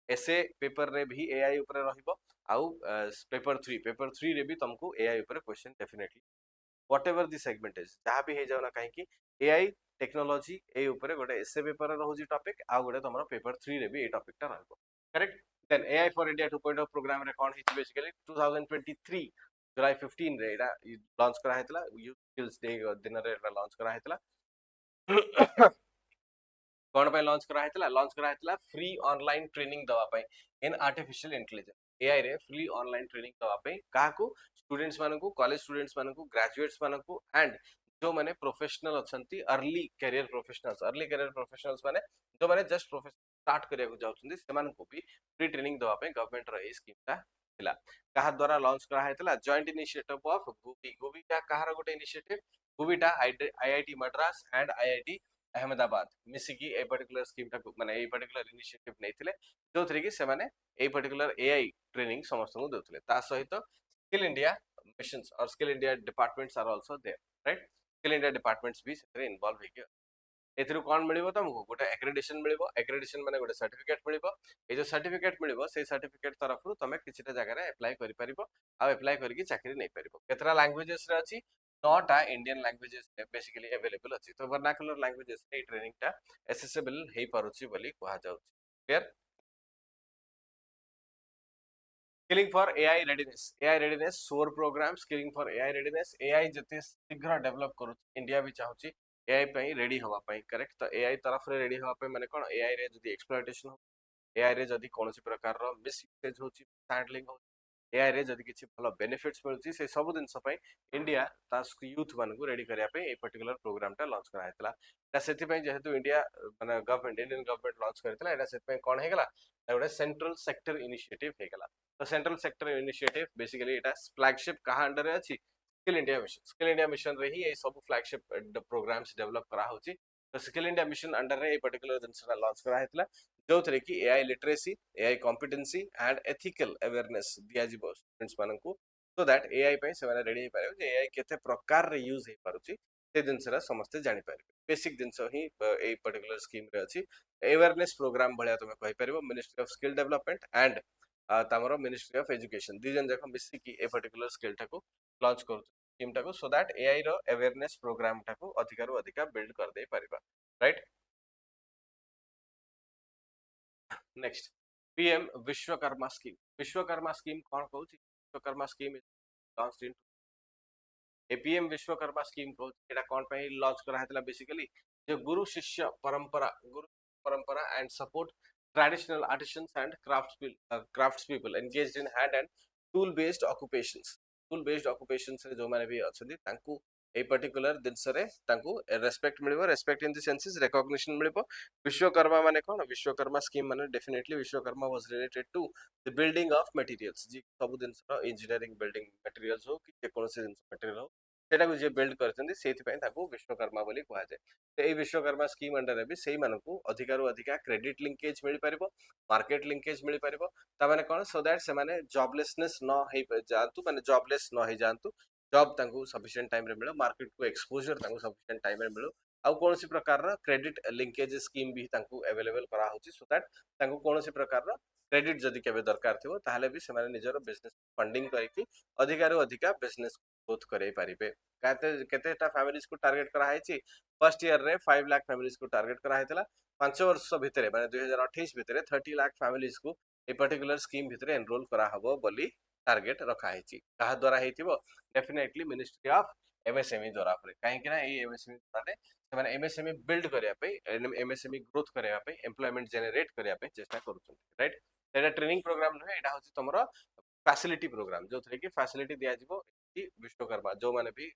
essay paper रे भी AI ऊपर रहिबो आउ पेपर 3 रे भी तुमको AI ऊपर question definitely whatever the segment is जहां भी हे जाउ ना काहे कि AI टेक्नोलॉजी ए ऊपर गोटे एसे पेपर रहउजी टॉपिक आ गोटे तमरो पेपर 3 रे भी ए टॉपिक टा रहबो correct then AI for India 2.0 programme रे कोन हिच बेसिकली 2023 जुलाई 15 रे एटा लॉन्च करा हेतला यूथ स्किल्स डे दिन रे एटा लॉन्च करा हेतला कौन पे लॉन्च करा हेतला फ्री ऑनलाइन ट्रेनिंग दवा पे इन आर्टिफिशियल इंटेलिजेंस एआई रे फ्री ऑनलाइन ट्रेनिंग दवा पे काहाकू स्टूडेंट्स मानकू कॉलेज स्टूडेंट्स मानकू ग्रेजुएट्स मानकू एंड जो माने प्रोफेशनल अछंती अर्ली करियर प्रोफेशनल्स माने जो माने जस्ट प्रोफेशन स्टार्ट करिया को जाउछंती सेमान को भी फ्री ट्रेनिंग दवा पे गवर्नमेंट रो ए स्कीम ता थिला काहा द्वारा लॉन्च करा हेतला जॉइंट इनिशिएटिव ऑफ गुबी का काहार गोटे इनिशिएटिव गुबीटा IIT Madras and IIT Ahmedabad मिसिकी ए पर्टिकुलर स्कीम टा माने ए पर्टिकुलर इनिशिएटिव नैथिले जो थ्री की से माने ए पर्टिकुलर एआई ट्रेनिंग समस्त को देउथिले ता सहित स्किल इंडिया मिशंस और skill India departments are also there right skill India departments भी से इन्वॉल्व हे के एथरु कोन मिलिबो तुमको गोटे एक्रेडिशन माने गोटे सर्टिफिकेट मिलिबो ए जो सर्टिफिकेट मिलिबो से सर्टिफिकेट तरफ तमे किछिटा जगह रे अप्लाई करि परिबो आ अप्लाई करके चाकरी नै परिबो केतरा लैंग्वेजेस रे अछि नॉटा इंडियन लैंग्वेजेस बेसिकली अवेलेबल अछि तो वर्नाकुलर लैंग्वेजेस ए ट्रेनिंग टा एसेसिबल हे पारुछि बोली कहा जाउछि clear skilling for AI readiness SOAR program skilling for AI readiness AI जते शीघ्र डेवलप करू इंडिया भी चाहूची एआई पई रेडी हवा पई करेक्ट तो एआई तरफ रे रेडी हवा पई माने कोन एआई रे जदी एक्सप्लॉयटेशन एआई रे जदी कोनोसी प्रकार रो मिस यूसेज होची हैंडलिंग हो एआई रे जदी किछि भलो बेनिफिट्स मिलुची से सब दिन पई इंडिया ता यूथ मान को रेडी करिया पे ए पर्टिकुलर प्रोग्राम टा लॉन्च करा हेतला ता सेति पई जेहेतु इंडिया माने गवर्नमेंट इंडियन गवर्नमेंट लॉन्च करथिला एटा सेति पई कोन हेगला एटा सेंट्रल सेक्टर इनिशिएटिव हेगला तो सेंट्रल सेक्टर इनिशिएटिव बेसिकली एटा फ्लैगशिप कहा अंडर रे अछि स्किल इंडिया मिशन रे ही ए सब फ्लैगशिप प्रोग्राम्स डेवलप करा होची तो स्किल इंडिया मिशन अंडर रे ए पर्टिकुलर जिनसरा लॉन्च करा हेतला जो थरे की AI literacy AI competency and ethical awareness दिया जिवो स्टूडेंट्स माननकू सो दैट एआई पे से माने रेडी हे पारे जे एआई केते प्रकार रे यूज हे पारुची से जिनसरा समस्त जानि पारे बेसिक जिनस ही ए पर्टिकुलर स्कीम रे अछि अवेयरनेस प्रोग्राम भलिया तमे कहि परिबो ministry of skill development and तमरो मिनिस्ट्री ऑफ एजुकेशन दी जन जखम मिसी की ए पर्टिकुलर स्किल टाको लॉन्च करू स्कीम टाको सो दैट एआई रो अवेयरनेस प्रोग्राम टाको अधिकार अधिका बिल्ड कर दे परिबा right next PM Vishwakarma scheme कौन कहूँ विश्वकर्मा स्कीम लॉन्च इन एपीएम विश्वकर्मा स्कीम कहूँ एटा कौन पे लॉन्च करा हेतला बेसिकली जो गुरु परंपरा and support traditional artisans and crafts people engaged in hand and tool based occupations रे जो माने भी अछंती तांकू ए पर्टिकुलर दिन रे तांकू रेस्पेक्ट मिलिबो respect in the senses recognition मिलिबो विश्वकर्मा माने कोन विश्वकर्मा स्कीम माने definitely Vishwakarma was related to the building of materials जी सब दिन इंजीनियरिंग बिल्डिंग मटेरियल्स हो कि कोन से मटेरियल हो सेटा को जे बिल्ड करछंती सेति पय ताको विश्वकर्मा बोली कहा जाय तो ए विश्वकर्मा स्कीम अंडर भी सेही मानकू अधिकारु अधिका क्रेडिट लिंकेज मिल परिबो मार्केट लिंकेज मिल परिबो ता माने कोन सो दैट से माने जॉबलेसनेस न हे जानतु माने जॉबलेस न हे जानतु जॉब तांकू सफिशिएंट टाइम रे मिलो मार्केट को एक्सपोजर तांकू सफिशिएंट टाइम रे मिलो आउ कोनोसी प्रकार रा क्रेडिट लिंकेज स्कीम भी तांकू अवेलेबल करा होची सो दैट तांकू कोनोसी प्रकार रा क्रेडिट जदी केबे दरकार थिबो ताहले भी से माने निजरो बिजनेस फंडिंग करके अधिकारु अधिका बिजनेस ग्रोथ करे पारिबे काते केतेटा फैमिलीज को टारगेट करा हैची फर्स्ट ईयर रे 5 लाख फैमिलीज को टारगेट करा हैतला 5 वर्ष भितरे माने 2028 भितरे 30 लाख फैमिलीज को ए पर्टिकुलर स्कीम भितरे एनरोल करा हबो बोली टारगेट रखा हैची कहा द्वारा हेतिबो डेफिनेटली मिनिस्ट्री ऑफ एमएसएमई द्वारा परे काहे कि ना ए एमएसएमई द्वारा से माने एमएसएमई बिल्ड करिया पे एमएसएमई ग्रोथ करिया पे एम्प्लॉयमेंट जनरेट करिया पे चेष्टा करूछन राइट एटा ट्रेनिंग प्रोग्राम न एटा होची तमरो फैसिलिटी प्रोग्राम जो थरे की फैसिलिटी दिया जिवो विश्वकर्मा जो माने भी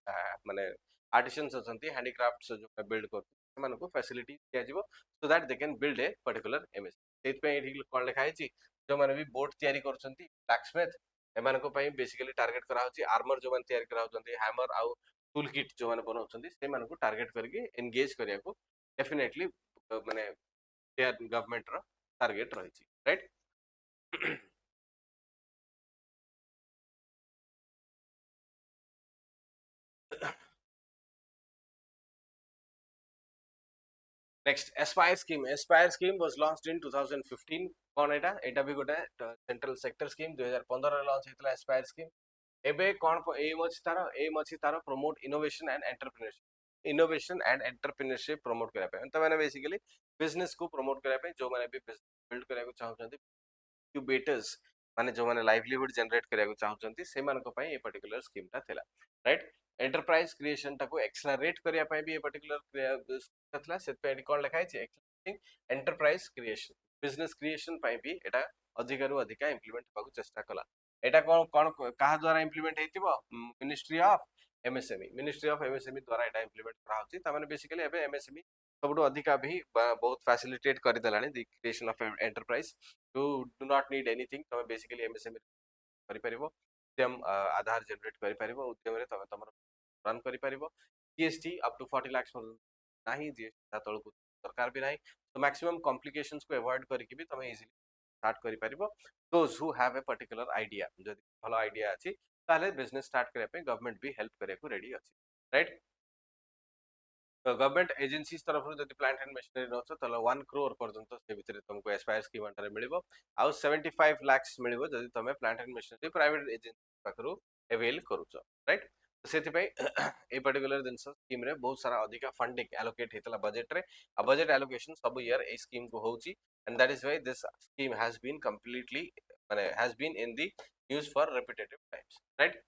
माने आर्टिसंस अछंती हैंडीक्राफ्ट्स जो बिल्ड कर सेमान को फैसिलिटी दिया जिवो so that they can build a particular image सेत पे एठी कोन लिखा हैची जो माने भी बोट तयारी करछंती ब्लैकस्मिथ एमान को पई बेसिकली टारगेट करा होची आर्मर जो माने तयारी करा होचंती हैमर आउ टूल किट जो माने बनाउछंती से मान को टारगेट करके एंगेज करिया को डेफिनेटली माने गवर्नमेंट रो टारगेट रही right next Aspire scheme was launched in 2015 कोन एटा भी गोटे सेंट्रल सेक्टर स्कीम 2015 रे लॉन्च हेतला एस्पायर स्कीम एबे कोन एम अछि तारो promote innovation and entrepreneurship promote करा पे त माने बेसिकली बिजनेस को प्रमोट करा पे जो माने भी बिजनेस बिल्ड करा को चाहउछंती इंक्यूबेटर्स माने जो माने लाइवलीहुड जनरेट करा को चाहउछंती से मान को पई ए पर्टिकुलर स्कीम ता थिला राइट एंटरप्राइज क्रिएशन टाको एक्सेलरेट करिया पई भी ए पर्टिकुलर थला से पे कोन लिखा है एंटरप्राइज क्रिएशन बिजनेस क्रिएशन पई भी एटा अधिक रु अधिक इंप्लीमेंट होबा को चेष्टा कला एटा कोन कोन कहा द्वारा इंप्लीमेंट हेतिबो मिनिस्ट्री ऑफ एमएसएमई द्वारा एटा इंप्लीमेंट करा होची त माने बेसिकली एबे एमएसएमई सबुठु अधिका भी बहुत फैसिलिटेट कर देलानी the creation of enterprise you do not need anything तमे बेसिकली एमएसएमई करि परिबो उद्यम आधार जनरेट करि परिबो उद्यम रे तमे तमर रन करि परिबो जीएसटी अप टू 40 लाख नाही जीएसटी तळकु सरकार भी नाही तो मैक्सिमम कॉम्प्लिकेशंस को अवॉइड करके भी तमे इजीली स्टार्ट करि परिबो those who have a particular idea जदि भलो आइडिया अछि ताले बिजनेस स्टार्ट करे पे गवर्नमेंट भी हेल्प करे को रेडी अछि राइट तो गवर्नमेंट एजेंसीज तरफ जब प्लांट एंड मशीनरी नछ तले 1 करोड़ पर्यंत से भितर तुमको एस्पायर स्कीम अंडर मिलिबो आउ 75 लाख्स मिलिबो जदि तमे plant and machinery private agency पाखरु अवेल करूछ राइट तो सेति पई ए पर्टिकुलर दिन स्कीम रे बहुत सारा अधिका फंडिंग एलोकेट हेतला बजट रे आ बजट एलोकेशन सब ईयर ए स्कीम को होची and that is why this scheme has been completely माने has been in the news for repetitive times right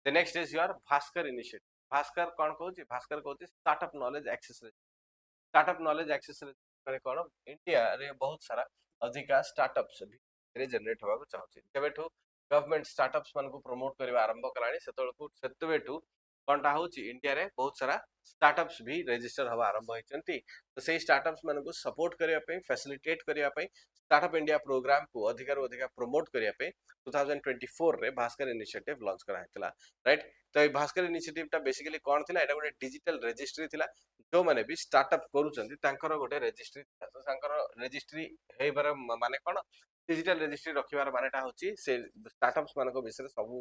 the next is your Bhaskar initiative Bhaskar कौन कहूँ भास्कर कहूँ startup knowledge access startup knowledge access माने कौन India रे बहुत सारा अधिका स्टार्टअप्स भी जनरेट होगा चाहूँ जबेठू गवर्नमेंट स्टार्टअप्स मान को प्रमोट करबा आरंभ कलानी सेतबेठू कोनटा होची इंडिया रे बहुत सारा स्टार्टअप्स भी रजिस्टर हवा आरंभ होइचंती तो सेही स्टार्टअप्स मान को सपोर्ट करिया पे फैसिलिटेट करिया पे स्टार्टअप इंडिया प्रोग्राम को अधिकार अधिका प्रमोट करिया पे 2024 रे भास्कर इनिशिएटिव लॉन्च करा हेतला राइट तो ए भास्कर इनिशिएटिव टा बेसिकली कोन थिला एटा गोटे डिजिटल रजिस्ट्री थिला जो माने भी स्टार्टअप करूचंती तांकर गोटे रजिस्ट्री तो तांकर रजिस्ट्री हेबार माने कोन डिजिटल रजिस्ट्री रखिबार मानेटा होची से स्टार्टअप्स मानको विषय सब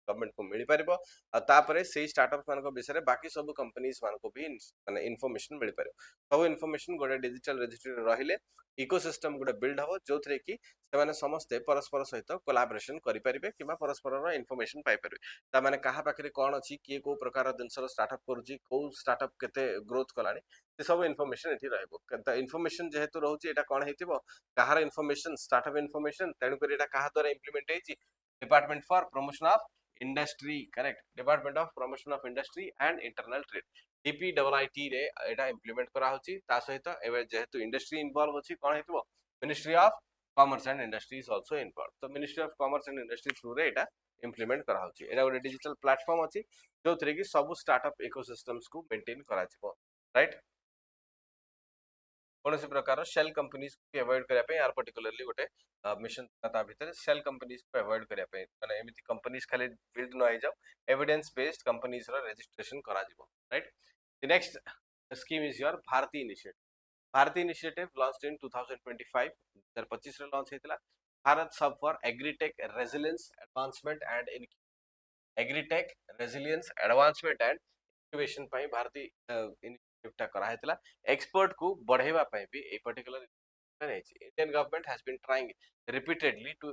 गवर्नमेंट को मिल पारिबो आ तापरे सेही स्टार्टअप्स मानको विषय बाकी सब कंपनीज मानको भी माने इन्फॉर्मेशन मिल पारिबो सब इन्फॉर्मेशन गोटे डिजिटल रजिस्ट्री रहिले इकोसिस्टम गोटे बिल्ड हबो जोथरे कि सेमाने समस्ते परस्पर सहित कोलैबोरेशन करि परिबे किबा परस्पर इन्फॉर्मेशन पाइ परिबे ता माने कहा पाखरे कोन अछि के को प्रकार दिनसर स्टार्टअप करूची को स्टार्टअप केते ग्रोथ कलानी से सब इन्फॉर्मेशन एठी रहबो त इन्फॉर्मेशन जेहेतु रहउची एटा कोन हेतिबो कहार इन्फॉर्मेशन स्टार्टअप इन्फॉर्मेशन तेनु करी एटा कहा द्वारा इंप्लीमेंट हेची department for promotion of industry correct department of promotion of industry and internal trade DPIIT रे एटा इंप्लीमेंट करा होची ता सहित एबे जेहेतु इंडस्ट्री इन्वॉल्व होची कोन हेतिबो ministry of commerce and industry is also involve तो ministry of commerce and industry through रे एटा इंप्लीमेंट करा होची एटा गोटे डिजिटल प्लेटफॉर्म अछि जोथरे कि सब स्टार्टअप इकोसिस्टम्स को मेंटेन करा छिबो राइट कौन प्रकार सेल कंपनीज को अवॉइड करिया पे यार पर्टिकुलरली गोटे मिशन ता भीतर सेल कंपनीज को अवॉइड करिया पे माने एमिति कंपनीज खाली बिल्ड न हो जाओ एविडेंस बेस्ड कंपनीज रो रजिस्ट्रेशन करा जिवो right the next scheme is your Bharati initiative launched in 2025 2025 रे लॉन्च हेतला Bharat hub for agritech resilience advancement and agritech resilience advancement and innovation पई भारती इनिशिएटिव टा करा हेतला एक्सपर्ट को बढ़ेवा पई भी a particular Indian government has been trying repeatedly to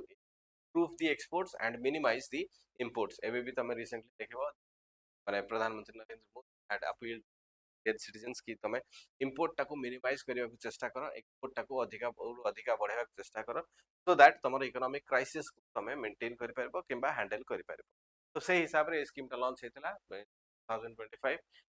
improve the exports and minimize the imports एबे भी तमे रिसेंटली देखबो माने प्रधानमंत्री Narendra Modi had appealed their citizens की तमे इंपोर्ट टाको मिनिमाइज करिया चेष्टा करो एक्सपोर्ट टाको अधिका अधिका बढ़ावा चेष्टा करो सो दैट तमरो इकोनॉमिक क्राइसिस को तमे मेंटेन करि परबो किबा हैंडल करि परबो तो से हिसाब रे स्कीम टा लॉन्च हेतला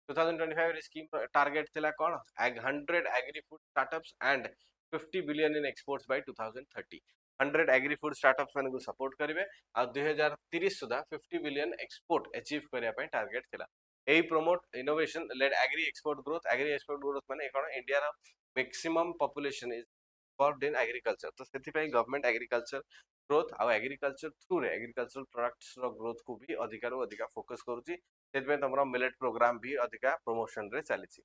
2025 स्कीम टारगेट थिला कोन 100 agri food startups and 50 billion in exports by 2030 100 agri food startups मान को सपोर्ट करिवे आ 2030 सुधा 50 बिलियन एक्सपोर्ट अचीव करिया पय टारगेट थिला ए promote innovation led agri export growth माने कोन इंडिया रा maximum population is involved in agriculture तो सेति पय गवर्नमेंट एग्रीकल्चर ग्रोथ आ एग्रीकल्चर थ्रू रे एग्रीकल्चर प्रोडक्ट्स रो ग्रोथ को भी अधिक फोकस करूची सेति पय तमरा मिलेट प्रोग्राम भी अधिका प्रमोशन रे चलीची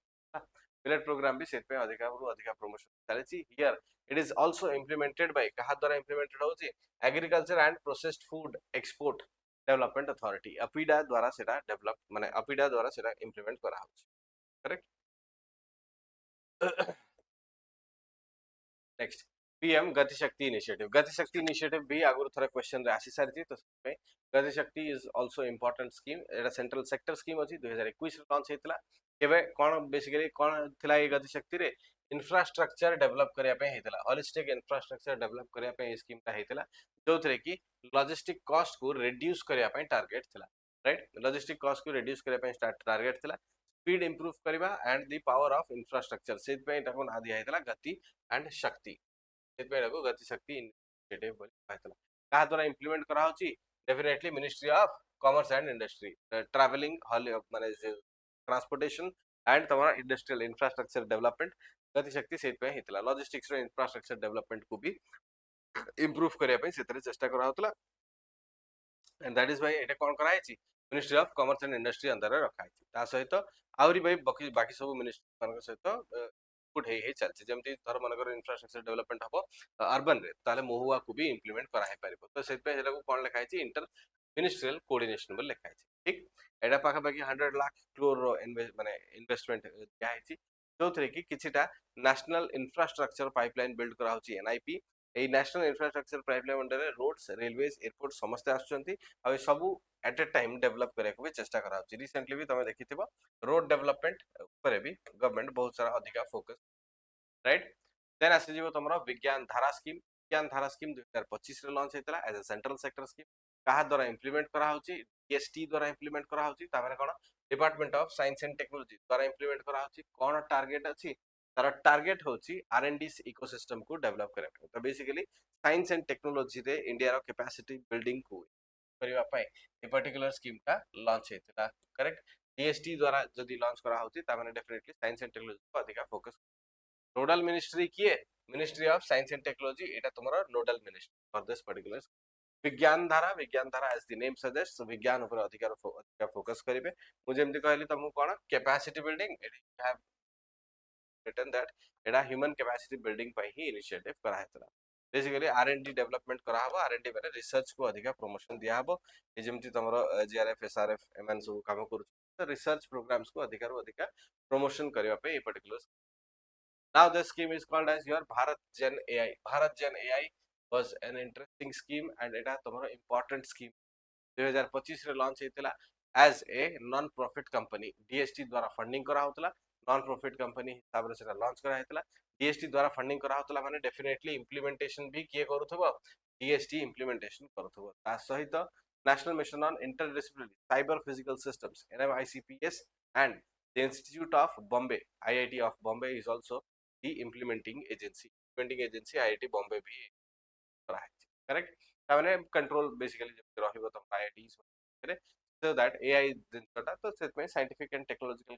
मिलेट प्रोग्राम भी सेट पे अधिका प्रमोशन चली here it is also implemented by कहा द्वारा इम्प्लीमेंटेड होची agriculture and processed food export development authority APEDA द्वारा सेटा डेवलप माने अपीडा द्वारा सेटा इम्प्लीमेंट करा होची करेक्ट नेक्स्ट पीएम गति शक्ति इनिशिएटिव भी आगुर थरे क्वेश्चन रे आसी सारी तो गति शक्ति is also important scheme Etah central sector scheme अछि 2021 रे लॉन्च हेतला केबे कोन बेसिकली कोन थिला ए गति शक्ति रे इंफ्रास्ट्रक्चर डेवलप करिया पे हेतला होलिस्टिक इंफ्रास्ट्रक्चर डेवलप करिया पे ए स्कीम ता हेतला जो थरे की लॉजिस्टिक कॉस्ट को रिड्यूस करिया पे टारगेट थिला राइट लॉजिस्टिक कॉस्ट को रिड्यूस करिया पे टारगेट थिला स्पीड इंप्रूव करिबा and the power of infrastructure सेत पे टाकोन आदि हेतला गति एंड शक्ति गति शक्ति इनिशिएटिव बोली कहतला का द्वारा इंप्लीमेंट करा होची definitely ministry of commerce and industry travelling hall माने ट्रांसपोर्टेशन एंड तमरा industrial infrastructure development Gati Shakti सेत पे हितला लॉजिस्टिक्स रो इंफ्रास्ट्रक्चर डेवलपमेंट को भी इंप्रूव करिया पे सेतरे चेष्टा करा होतला एंड दैट इज व्हाई एटा कोन करा हैची ministry of commerce and industry अंदर रखा हैची ता सहित आउरी भाई बाकी सब मिनिस्ट्री मान सहित पुट हे चलছে যেমতি ধর মনে করো ইনফ্রাস্ট্রাকচার ডেভেলপমেন্ট হবো আরবান রে তাহলে মহুয়া কো भी ইমপ্লিমেন্ট করা হয় পারিবো তো সেট পে হেলাকো কোন লেখা আছে इंटर मिनिस्ट्रियल कोऑर्डिनेशन बोल लिखा है ठीक एडा पाखा पाखी 100 लाख क्रोर रो माने इन्वेस्टमेंट दिया है जो थरे की किछिटा नेशनल इंफ्रास्ट्रक्चर पाइपलाइन बिल्ड करा होची एनआईपी ए national infrastructure pipeline under roads railways airport समस्त आछुंती आ सबु एट ए टाइम डेवलप करे को भी चेष्टा करा होची रिसेंटली भी तमे देखिथिबो रोड डेवलपमेंट ऊपर भी गवर्नमेंट बहुत सारा अधिका फोकस राइट देन आसे जीवो तमरो विज्ञान धारा स्कीम 2025 रे लॉन्च हेतला as a central sector scheme कहा द्वारा इंप्लीमेंट करा होची डीएसटी द्वारा इंप्लीमेंट करा होची ता माने कोन department of science and technology द्वारा इंप्लीमेंट करा होची कोन टारगेट अछि तार टारगेट होची आरएनडी इकोसिस्टम को डेवलप करे तो बेसिकली साइंस एंड टेक्नोलॉजी रे इंडिया रो कैपेसिटी बिल्डिंग को करिवा पाए ए पर्टिकुलर स्कीम का लॉन्च हेतला करेक्ट डीएसटी द्वारा जदी लॉन्च करा होची ता माने डेफिनेटली साइंस एंड टेक्नोलॉजी को अधिक फोकस नोडल मिनिस्ट्री किए ministry of science and technology एटा तुम्हारा nodal ministry for this particular विज्ञान धारा एज द नेम सजेस्ट विज्ञान ऊपर अधिकार फोकस करिवे मुझे एमति कहली तुमको कोन capacity building it have written that एटा ह्यूमन कैपेसिटी बिल्डिंग पर ही इनिशिएटिव करा हेतला बेसिकली आरएनडी डेवलपमेंट करा हबो आरएनडी माने रिसर्च को अधिक प्रमोशन दिया हबो ए जेमति तमरो जीआरएफ एसआरएफ एमएन सब काम करू तो रिसर्च प्रोग्राम्स को अधिक प्रमोशन करिवा पे a particular now the scheme is called as your Bharat Gen AI. Bharat Gen AI was an interesting scheme and it is a important scheme. 2025 रे launch हेतला as a non profit company DST द्वारा funding करा होतला non profit company हिसाब रे सेटा launch करा हेतला DST द्वारा फंडिंग करा होतला माने डेफिनेटली इंप्लीमेंटेशन भी किए करूथबो डीएसटी इंप्लीमेंटेशन करूथबो ता सहित national mission on interdisciplinary cyber physical systems NMICPS and the Institute of Bombay IIT of Bombay is also the implementing agency IIT Bombay भी करा है करेक्ट ताने कंट्रोल बेसिकली जब रहिबो त IIT करे so that AI जिनटा तो सेत में साइंटिफिक एंड टेक्नोलॉजिकल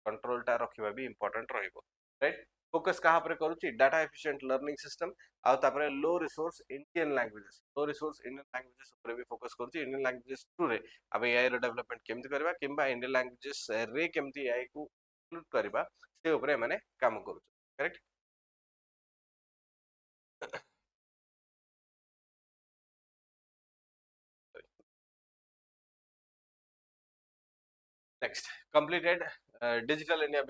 कंट्रोल टा रखिबा भी इंपोर्टेंट रहिबो राइट फोकस कहां पर करूची डाटा एफिशिएंट लर्निंग सिस्टम आ तापर लो रिसोर्स इंडियन लैंग्वेजेस ऊपर भी फोकस करूची इंडियन लैंग्वेजेस थ्रू रे अब एआई रो डेवलपमेंट केमति करबा किंबा इंडियन लैंग्वेजेस रे केमति एआई को इंक्लूड करबा से ऊपर माने काम करूची correct next completed digital India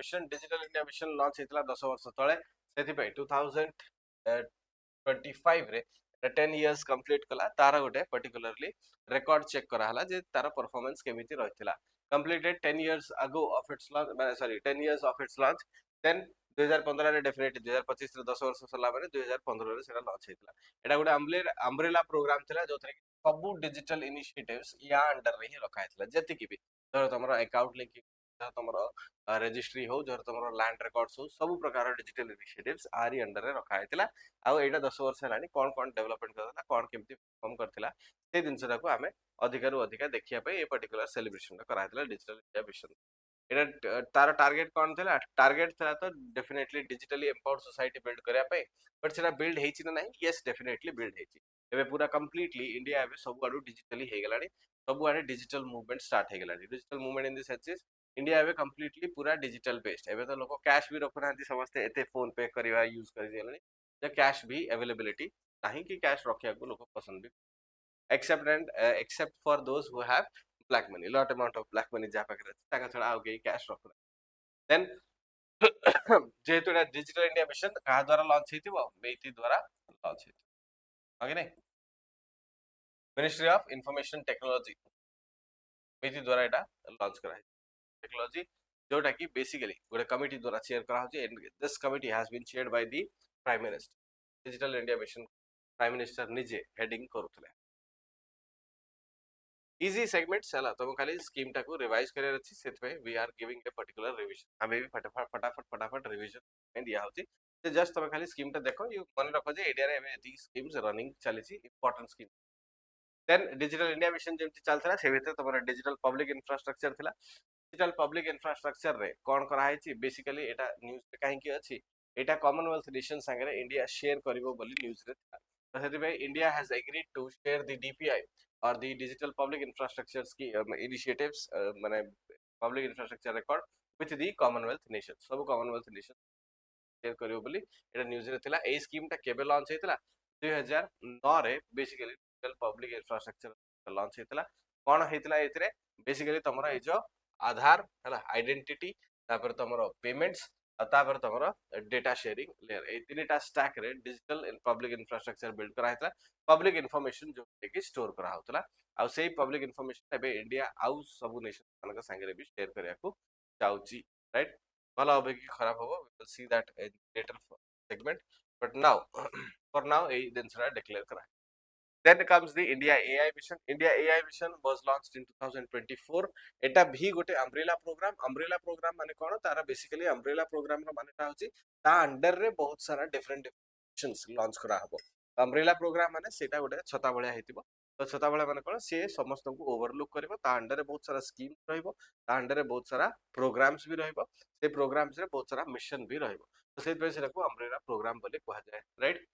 mission launch हेतला 10 वर्ष तळे सेति पे 2025 रे 10 इयर्स कंप्लीट कला तारा गोटे पर्टिकुलरली रिकॉर्ड चेक करा हला जे तारा परफॉर्मेंस केमिति रहितला completed 10 years ago of its launch sorry 10 years of its launch then 2015 रे डेफिनेटली 2025 रे 10 वर्ष सरला माने 2015 रे सेटा लॉन्च हेतला एटा गोटे अम्ब्रेला प्रोग्राम थिला जो थरे सबु डिजिटल इनिशिएटिव्स या अंडर रे ही रखा हेतला जति की भी धर तमरो अकाउंट लिंकिंग धर तमरो रजिस्ट्री हो धर तमरो लैंड रिकॉर्ड्स हो सब प्रकार डिजिटल इनिशिएटिव्स आरी अंडर रे रखा हेतला आ एटा 10 वर्ष हलानी कोन कोन डेवलपमेंट करला कोन केमति परफॉर्म करथिला से दिनसटा को हमें अधिकार अधिकार देखिया पे ए पर्टिकुलर सेलिब्रेशन करा हेतला डिजिटल इंडिया मिशन एटा तार टारगेट कोन थिला टारगेट थिला तो definitely digitally empowered society build करिया पे बट सेटा बिल्ड हेछि ना नहीं यस डेफिनेटली बिल्ड हेछि एबे पूरा कंप्लीटली इंडिया एबे सब आडू डिजिटली हे गेलानी सब आडे डिजिटल मूवमेंट स्टार्ट हे गेलानी digital movement in this sense India एबे कंप्लीटली पूरा डिजिटल बेस्ड एबे तो लोग कैश भी रखु नांती समस्ते एते फोन पे करवा यूज कर दियले जे कैश भी अवेलेबिलिटी नहीं कि कैश रखिया को लोग पसंद भी except for those who have black money lot amount of black money जा पाखरे ताका छडा आउ के कैश रखु देन जेहेतु एटा डिजिटल इंडिया मिशन कहा द्वारा लॉन्च हेतिबो मेइती द्वारा लॉन्च हेतिबो ओके नै ministry of information technology Meitei द्वारा एटा लॉन्च करा टेक्नोलॉजी जोटा कि बेसिकली गोटे कमिटी द्वारा चेयर करा होचे and this committee has been chaired by the prime minister digital India mission prime minister निजे हेडिंग करूथले इजी सेगमेंट्स हला तो खाली स्कीम टाको रिवाइज करे अछि सेतपे we are giving a particular revision हमें भी फटाफट रिवीजन में दिया होची तो जस्ट तुम खाली स्कीम टा देखो यू मन रखो जे एडिया रे एमे एती स्कीम्स रनिंग चलीची important scheme then digital India mission जेमती चलथला से भीतर तमरा डिजिटल पब्लिक इंफ्रास्ट्रक्चर थिला डिजिटल पब्लिक इंफ्रास्ट्रक्चर रे कोन करा हैची बेसिकली एटा न्यूज पे काहे की अछि एटा कॉमनवेल्थ नेशन संगे इंडिया शेयर करिवो बोली न्यूज रे थिला तो हेतु भाई India has agreed to share the DPI और द डिजिटल पब्लिक इंफ्रास्ट्रक्चर्स की इनिशिएटिव्स माने public infrastructure record with the Commonwealth nation सब कॉमनवेल्थ नेशन शेयर करिवो बोली एटा न्यूज रे थिला ए स्कीम टा केबे लॉन्च हेतिला 2009 रे basically digital public infrastructure launch हेतिला कोन हेतिला एतरे बेसिकली तमरा ए जो आधार हला आइडेंटिटी तापर तमरो पेमेंट्स तापर तमरो डेटा शेयरिंग लेयर ए तीनटा स्टैक रे डिजिटल पब्लिक इंफ्रास्ट्रक्चर बिल्ड करा हेतला पब्लिक इंफॉर्मेशन जो कि स्टोर करा होतला आ सेही पब्लिक इंफॉर्मेशन एबे इंडिया आउ सब नेशन मानक संगे रे भी शेयर करिया को चाउची राइट भला होबे कि खराब होबो we will see that in later segment but now for now ए देनसरा डिक्लेयर करा then comes the India AI mission. India AI mission was launched in 2024. एटा भी गोटे अम्ब्रेला प्रोग्राम माने कोन तारा बेसिकली अम्ब्रेला प्रोग्राम रो माने ता होची ता अंडर रे बहुत सारा डिफरेंट मिशंस लॉन्च करा हबो अम्ब्रेला प्रोग्राम माने सेटा गोटे छता बळिया हेतिबो तो छता बळिया माने कोन से समस्त को ओवरलुक करबो ता अंडर रे बहुत सारा स्कीम रहइबो ता अंडर रे बहुत सारा प्रोग्राम्स भी रहइबो से प्रोग्राम्स रे बहुत सारा मिशन भी रहइबो तो से पे से को अम्ब्रेला प्रोग्राम बोले कहा जाए राइट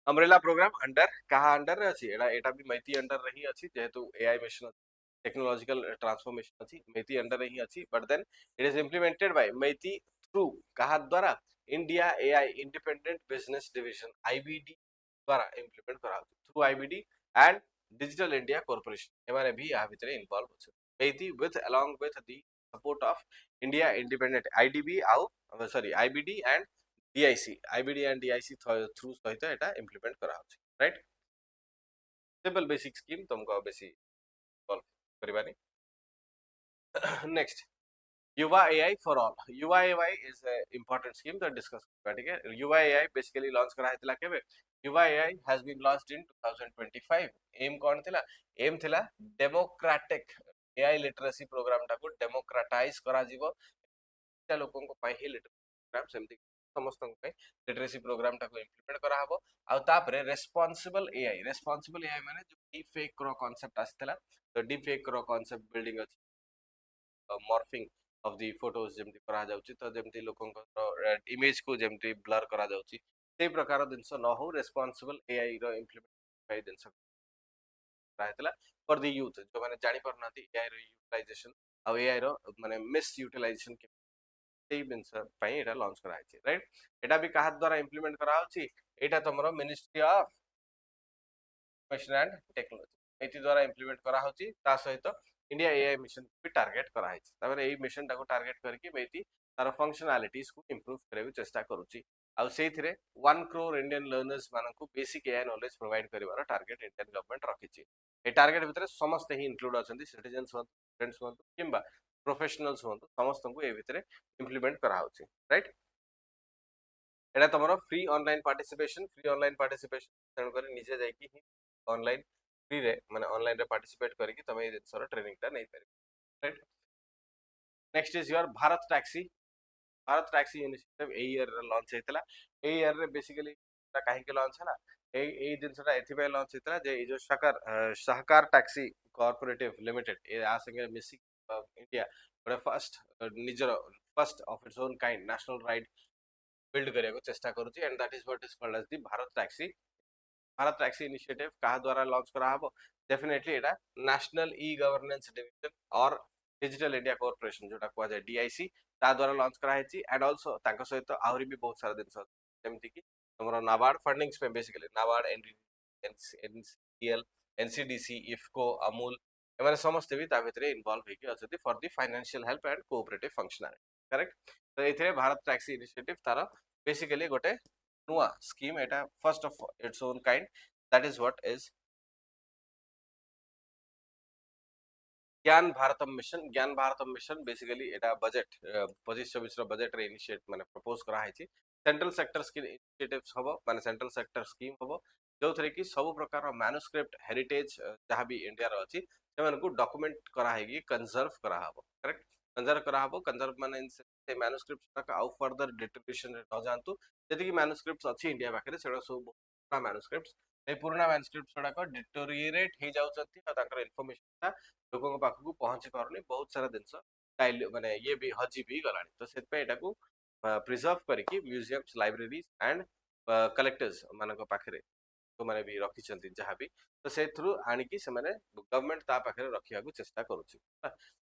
अम्ब्रेला प्रोग्राम अंडर कहा अंडर रे अछि एटा भी मैती अंडर रही अछि जेहेतु एआई मिशन टेक्नोलॉजिकल ट्रांसफॉर्मेशन अछि मैती अंडर रही अछि but then it is implemented by मैती थ्रू कहा द्वारा India AI independent business division IBD द्वारा इंप्लीमेंट करा through IBD and digital India corporation एमाने भी आ भितरे इन्वॉल्व अछि मैती with along with the support of India independent IDB आउ sorry IBD and DIC IBD and DIC through सहित एटा इंप्लीमेंट करा होछि राइट सिंपल बेसिक स्कीम तुमको बेसी सॉल्व करबानी नेक्स्ट युवा एआई फॉर ऑल युवा AI is a important scheme तो डिस्कस करबा ठीक है युवा एआई बेसिकली लॉन्च करा हेतला केबे Yuva AI has been launched in 2025 एम कोन थिला एम थिला डेमोक्रेटिक एआई लिटरेसी प्रोग्राम टाको डेमोक्रेटाइज करा जीवो लोकों को पाई ही प्रोग्राम सेमती समस्त लिटरेसी प्रोग्राम टाको इंप्लीमेंट करा हबो आ तापरे रेस्पोंसिबल एआई माने जो डीप फेक रो कांसेप्ट आस्तला तो डीप फेक रो कांसेप्ट बिल्डिंग अछि मॉर्फिंग ऑफ द फोटोज जेमती करा जाउची तो जेमती लोकों को इमेज को जेमती ब्लर करा जाउची से प्रकार दिनस न हो रेस्पोंसिबल एआई रो इंप्लीमेंट बाय दिनस रहतला फॉर द यूथ जो माने जानि परनाती एआई रो यूटिलाइजेशन आ एआई रो माने मिस यूटिलाइजेशन के एटा लॉन्च करा राइट एटा भी कहा द्वारा इंप्लीमेंट करा एटा तमरो ministry of information and technology एटी द्वारा इंप्लीमेंट करा ता सहित इंडिया एआई मिशन भी टारगेट करा तापर एई मिशन टाको टारगेट करके बेटी तार फंक्शनैलिटीज को इंप्रूव करे चेष्टा करूची आ सेथिरे 1 करोड़ इंडियन लर्नर्स मानकु बेसिक एआई नॉलेज प्रोवाइड करिवार टारगेट इंडियन गवर्नमेंट रखिची ए टारगेट भितरे समस्त ही इंक्लूड अछंती सिटीजन्स हो स्टूडेंट्स हो किंबा प्रोफेशनल्स हो समस्त को ए भितरे इंप्लीमेंट करा राइट एटा तमरो फ्री ऑनलाइन पार्टिसिपेशन तेन कर निजे जाई कि ऑनलाइन फ्री रे माने ऑनलाइन रे पार्टिसिपेट करके तमे ए सर ट्रेनिंग ता नै पारे right next is your Bharat taxi initiative ए ईयर लॉन्च हेतला ए ईयर रे बेसिकली ता काहे के लॉन्च हला ए दिन सटा एथि पे लॉन्च हेतला जे ए जो सहकार टैक्सी कोऑपरेटिव लिमिटेड ए आ संगे मिसी इंडिया बड़ा first of its own kind national ride build करिया को चेष्टा करूची and that is what is called as the Bharat taxi initiative कहा द्वारा लॉन्च करा हबो डेफिनेटली एटा नेशनल ई गवर्नेंस डिवीजन और डिजिटल इंडिया कॉर्पोरेशन जोटा कुआ जाय डीआईसी ता द्वारा लॉन्च करा हेची एंड आल्सो तांको सहित आहुरी भी बहुत सारा दिन जेमति कि हमरो नाबार्ड फंडिंग्स पे basically NABARD NCL NCDC IFFCO Amul एमाने समस्त भी ता भितरे इन्वॉल्व हेकी अछथि for the financial help and cooperative functionality correct तो एथिरे भारत टैक्सी इनिशिएटिव तार बेसिकली गोटे नुआ स्कीम एटा first of its own kind that is what is Gyan Bharatam mission basically एटा बजेट 25-26 रो बजेट रे इनिशिएट माने प्रपोज करा हेची सेंट्रल सेक्टर स्किल इनिशिएटिव्स हबो माने सेंट्रल सेक्टर स्कीम हबो जो थरे कि सब प्रकार मैन्युस्क्रिप्ट हेरिटेज जहां भी इंडिया रो अछि सेमन को डॉक्यूमेंट करा हेगी कंजर्व करा हबो करेक्ट कंजर्व करा हबो कंजर्व माने इन से मैन्युस्क्रिप्ट तक आउ फर्दर डिटेक्शन रे न जानतु जति कि मैन्युस्क्रिप्ट्स अछि इंडिया बाकरे सेडा सब मैन्युस्क्रिप्ट्स ए पुराना मैन्युस्क्रिप्ट्स गुड़ाक डिटोरिएट हो जाउछथि आ ताकर इन्फॉर्मेशन लोकों पाखକୁ ପହଞ୍ଚି ପାରୁନି ବହୁତ ସାରା ଜିନିଷ ମାନେ ଇଏ ବି ହଜି ବି ଗଲାଣି ତ ସେଥିପାଇଁ ଏଟାକୁ ପ୍ରିଜର୍ଭ କରିକି ମ୍ୟୁଜିୟମ୍ସ ଲାଇବ୍ରେରୀज एंड कलेक्टर्स ମାନଙ୍କ ପାଖରେ ଯୋଉମାନେ ବି ରଖିଛନ୍ତି ଯାହା ବି ତ ସେଇଥିରୁ ଆଣିକି ସେମାନେ ଗଭର୍ଣ୍ଣମେଣ୍ଟ ତା ପାଖରେ ରଖିବାକୁ ଚେଷ୍ଟା କରୁଛି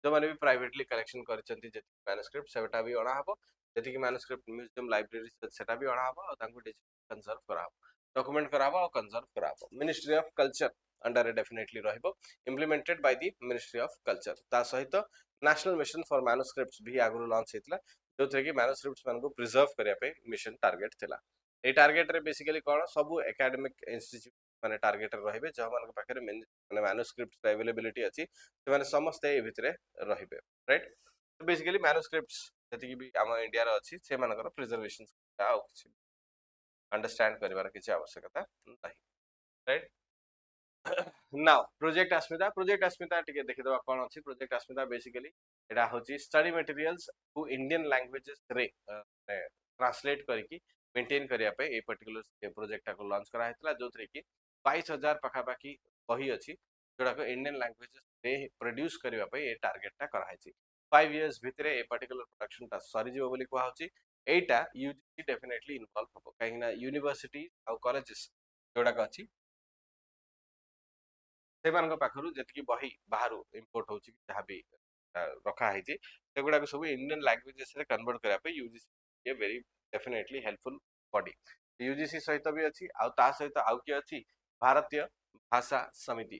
ଯୋଉମାନେ ବି ପ୍ରାଇଭେଟଲି କଲେକ୍ସନ କରିଛନ୍ତି ଯେତିକି ମ୍ୟାନୁସ୍କ୍ରିପ୍ଟ ସେଟା ବି ଅଣା ହବ ଯେତିକି ମ୍ୟାନୁସ୍କ୍ରିପ୍ଟ ମ୍ୟୁଜିୟମ ଲାଇବ୍ରେରୀ ସେଟା ବି ଅଣା ହବ ଆଉ ତାଙ୍କୁ ଡିଜିଟାଲ କନଜର୍ଭ କରାହବ डॉक्यूमेंट कराबो और कंजर्व कराबो ministry of culture under definitely रहइबो implemented by the ministry of culture ता सहित नेशनल मिशन फॉर मैन्युस्क्रिप्ट्स भी आगु लॉन्च हेतला जो थे कि मैन्युस्क्रिप्ट्स मान को प्रिजर्व करिया पे मिशन टारगेट थिला ए टारगेट रे बेसिकली कोन सब एकेडमिक इंस्टीट्यूट माने टारगेट रहइबे जो मान के पाखरे माने मैन्युस्क्रिप्ट्स अवेलेबिलिटी अछि से माने समस्त ए भितरे रहिबे राइट तो बेसिकली मैन्युस्क्रिप्ट्स जति कि भी हम इंडिया रो अछि से मानकर प्रिजर्वेशन का अंडरस्टैंड करिवार किछि आवश्यकता नाही राइट प्रोजेक्ट अस्मिता टिके देखिदबा कोन अछि प्रोजेक्ट अस्मिता बेसिकली एटा होची study materials to Indian languages रे ट्रांसलेट करके मेंटेन करिया पे ए पर्टिकुलर प्रोजेक्ट को लॉन्च करा हेतला जोथरे कि 22,000 पखा पाखी बही अछि जोडा को इंडियन लैंग्वेजेस रे प्रोड्यूस करिया पे ए टारगेट ता करा हेची 5 इयर्स भितरे ए पर्टिकुलर प्रोडक्शन ता सरी जीव बोली कोहा होची एटा यूजीसी डेफिनेटली इन्वॉल्व हो कहीं ना यूनिवर्सिटी और कॉलेजेस जोडा का अछि सेମାନଙ୍କ ପାଖରୁ ଯେତିକି ବହି ବାହାରୁ ଇମ୍ପୋର୍ଟ ହଉଛି ଯାହା ବି ରଖା ହେଇଛି ସେଗୁଡାକ ସବୁ ଇଣ୍ଡିଆନ ଲାଙ୍ଗୁଏଜେସ ରେ କନଭର୍ଟ କରିବା ପାଇଁ यूजीसी ଏ very definitely helpful body UGC ସହିତ ବି ଅଛି ଆଉ ତା ସହିତ ଆଉ କିଏ ଅଛି ଭାରତୀୟ ଭାଷା ସମିତି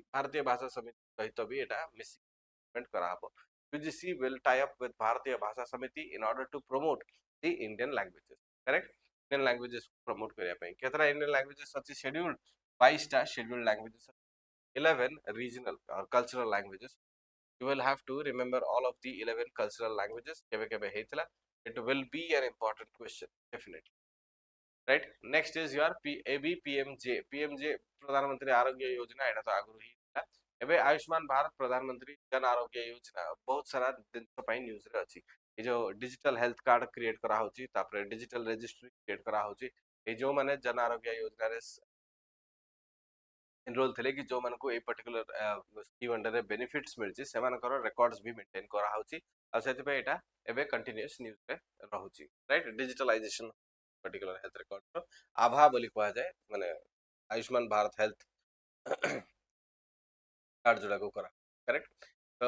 ସହିତ ବି ଏଟା ମିଶିକି କରାହବ UGC will tie up with भारतीय भाषा समिति in order to promote the Indian languages correct Indian languages promote କରିବା ପାଇଁ କେତେଟା Indian languages ଅଛି scheduled 22 ଟା scheduled languages 11 regional or cultural languages you will have to remember all of the 11 cultural languages kebe kebe heitila it will be an important question definitely right next is your pmj प्रधानमंत्री आरोग्य योजना एटा तो आगु ही था एबे आयुष्मान भारत प्रधानमंत्री जन आरोग्य योजना बहुत सारा दिन पई न्यूज रे अछि ए जो डिजिटल हेल्थ कार्ड क्रिएट करा होची तापर डिजिटल रजिस्ट्री क्रिएट करा होची ए जो माने जन आरोग्य योजना रे एनरोल थे कि जो मानको ए पर्टिकुलर स्कीम अंडर रे बेनिफिट्स मिलची सेमानकर रिकॉर्ड्स भी मेंटेन करा होची आ सेति पे एटा एबे कंटीन्यूअस न्यूज रे रहउची right digitalization particular health record Abha बोली कहा जाए माने आयुष्मान भारत हेल्थ कार्ड जोड़ा को करा करेक्ट तो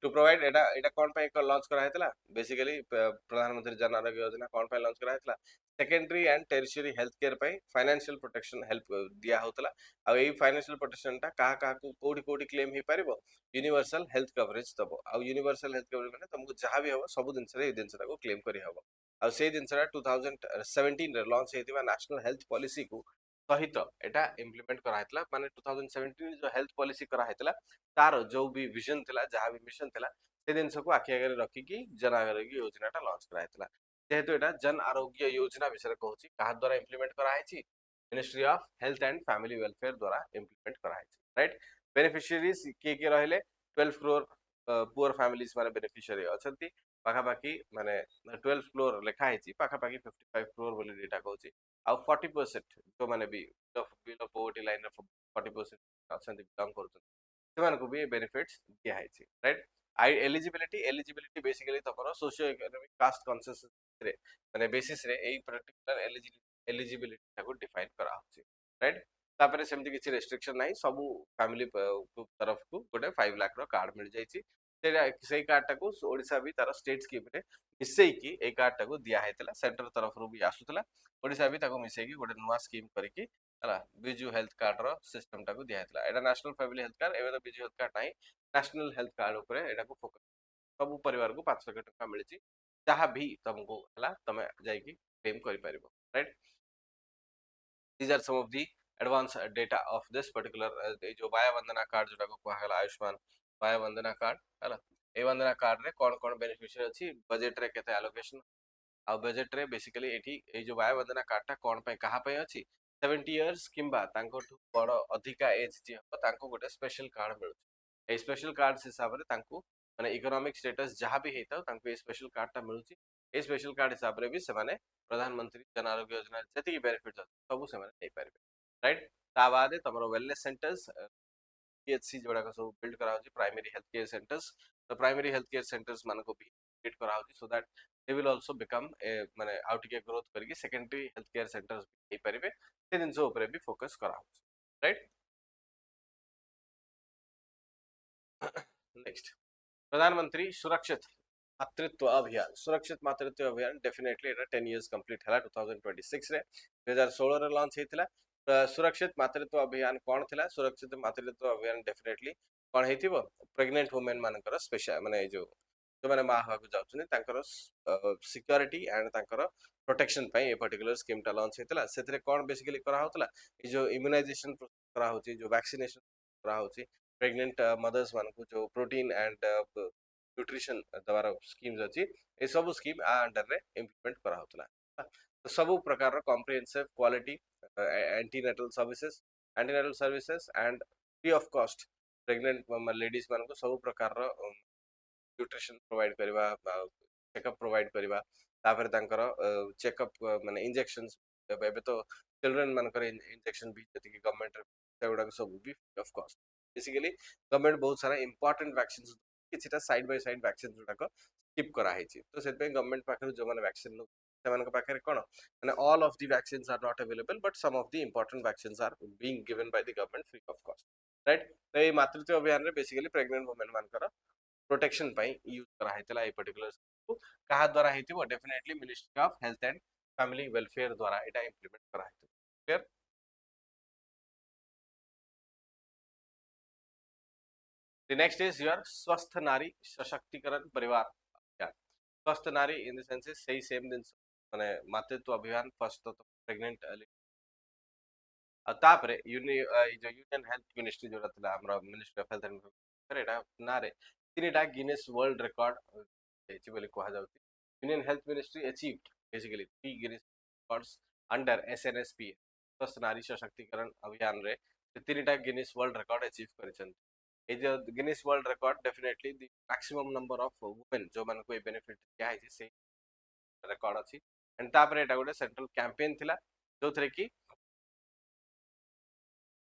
टू प्रोवाइड एटा एटा कोन पे लॉन्च करा हेतला बेसिकली प्रधानमंत्री जन आरोग्य योजना कोन पे लॉन्च करा हेतला secondary and territory health care पे फाइनेंशियल प्रोटेक्शन हेल्प दिया होतला आ एई फाइनेंशियल प्रोटेक्शन ता कहा को कोडी कोडी क्लेम ही परिबो यूनिवर्सल हेल्थ कवरेज दबो आ यूनिवर्सल हेल्थ कवरेज माने तुमको जहां भी हो सब दिन से ए दिन से को क्लेम करी हबो आ से दिन से 2017 रे लॉन्च हेतिबा नेशनल हेल्थ पॉलिसी को सहित एटा इंप्लीमेंट करा हेतला माने 2017 जो हेल्थ पॉलिसी करा हेतला तार जो भी विजन थिला जहां भी मिशन थिला से दिन को आखि आगे रखी कि जन आरोग्य योजना टा लॉन्च करा हेतला जेहेतु एटा जन आरोग्य योजना विषय कहूची कहा द्वारा इंप्लीमेंट करा हेची ministry of health and family welfare द्वारा इंप्लीमेंट करा हेची राइट बेनिफिशियरीज के रहले 12 करोड़ पुअर फैमिलीज माने बेनिफिशियरी अछंती पाखा पाखी माने 12 करोड़ लेखा हेची पाखा पाखी 55 करोड़ बोली डेटा कहूची आ 40% जो माने भी बिलो पॉवर्टी लाइन रे 40% अछंती बिलोंग करछन सेमान को भी बेनिफिट्स दिया हेची राइट आई एलिजिबिलिटी बेसिकली तमरो सोशियो इकोनॉमिक कास्ट कंसेंसस रे माने बेसिस रे एई पर्टिकुलर एलिजिबिलिटी को डिफाइन करा होची राइट तापरे सेमती किछि रेस्ट्रिक्शन नाही सब फैमिली तरफ को गोटे 5 लाख रो कार्ड मिल जाईची से कार्ड टाको ओडिशा भी तार स्टेट स्कीम रे मिसेकी ए कार्ड टाको दिया हेतला सेंटर तरफ रो भी आसुतला ओडिशा भी ताको मिसेकी गोटे नुवा स्कीम करके हला बिजू हेल्थ कार्ड रो सिस्टम टाको दिया हेतला एटा नेशनल फैमिली हेल्थ कार्ड एबे तो बिजू हेल्थ कार्ड नाही नेशनल हेल्थ कार्ड ऊपर एटा को फोकस सब परिवार को 500 टका मिलची जहां भी तुमको हला तमे जाई की क्लेम करि परिबो right these are some of the advanced data of this particular जो वाया वंदना कार्ड जोटा को कहला आयुष्मान वाया वंदना कार्ड हला ए वंदना कार्ड रे कोन कोन बेनिफिशियरी अछि बजट रे केते एलोकेशन आ बजट रे बेसिकली एठी ए जो वाया वंदना कार्ड टा कोन पे कहा पे अछि 70 इयर्स किंबा तांको ठु बड़ अधिका एज जे हो तांको गोटे स्पेशल कार्ड मिलु ए स्पेशल कार्ड हिसाब रे तांको माने इकोनॉमिक स्टेटस जहां भी हेता तांको ए स्पेशल कार्ड टा मिलुची ए स्पेशल कार्ड हिसाब रे भी से माने प्रधानमंत्री जन आरोग्य योजना जति बेनिफिट सब से माने नै पारबे राइट ता बाद तमरो वेलनेस सेंटर्स पीएचसी जोड़ा को सब बिल्ड करा होची प्राइमरी हेल्थ केयर सेंटर्स तो प्राइमरी हेल्थ केयर सेंटर्स मान को भी बिल्ड करा होची सो that they will also become a माने आउट के ग्रोथ करके सेकेंडरी हेल्थ केयर सेंटर्स भी पारिबे से दिन सो ऊपर भी फोकस करा होची राइट नेक्स्ट प्रधानमंत्री सुरक्षित मातृत्व अभियान डेफिनेटली एटा 10 इयर्स कंप्लीट हला 2026 रे 2016 रे लॉन्च हेतिला सुरक्षित मातृत्व अभियान कौन थिला सुरक्षित मातृत्व अभियान डेफिनेटली कौन हेतिबो प्रेग्नेंट वुमेन मानकर स्पेशल माने जो जो माने मा हवा को जाउछनी तांकर सिक्योरिटी एंड तांकर प्रोटेक्शन पई ए पर्टिकुलर स्कीम टा लॉन्च हेतिला सेतरे कौन बेसिकली करा होतला ए जो इम्यूनाइजेशन करा होची जो वैक्सीनेशन करा होची प्रेग्नेंट मदर्स मान को जो प्रोटीन एंड न्यूट्रिशन द्वारा स्कीम्स अछि ए सब स्कीम आ अंडर रे इंप्लीमेंट करा होतला तो सब प्रकार comprehensive quality antenatal services and free of cost pregnant ladies मान को सब प्रकार न्यूट्रिशन प्रोवाइड करबा चेकअप प्रोवाइड करबा तापर तांकर चेकअप माने इंजेक्शंस एबे तो चिल्ड्रन मानकर इंजेक्शन भी जति कि गवर्नमेंट सेगुडा सब भी free of cost basically government बहुत सारा इंपोर्टेंट वैक्सीन किछटा साइड बाय साइड वैक्सीन जोटा को स्किप करा हेची तो सेत पे गवर्नमेंट पाखर जो माने वैक्सीन सेमान पाखे कोन माने all of the vaccines are not available but some of the important vaccines are being given by the government free of cost right तो ये मातृत्व अभियान रे बेसिकली प्रेग्नेंट वुमेन मानकर प्रोटेक्शन पई यूज करा हेतला ए पर्टिकुलर को कहा द्वारा हेतिबो definitely ministry of health and family welfare द्वारा एटा इंप्लीमेंट करा हेतु clear the next is your Swasth Nari Sashaktikaran Parivar Abhiyan स्वस्थ नारी इन द सेंस सही सेम दिन माने मातृत्व अभियान फर्स्ट तो प्रेग्नेंट तापरे जो यूनियन हेल्थ मिनिस्ट्री जो रहता हमरा ministry of health and welfare एटा नारे तीनटा गिनेस वर्ल्ड रिकॉर्ड हेची बोली कहा जाउती union health ministry achieved basically 3 Guinness records under SNSP Swasth Nari सशक्तिकरण अभियान रे तीनटा गिनेस वर्ल्ड रिकॉर्ड अचीव करिसन ए जो Guinness world record definitely the maximum number of women जो मन को ए बेनिफिट दिया है से रिकॉर्ड अछि एंड तापरे एटा गोटे सेंट्रल कैंपेन थिला जो थरे की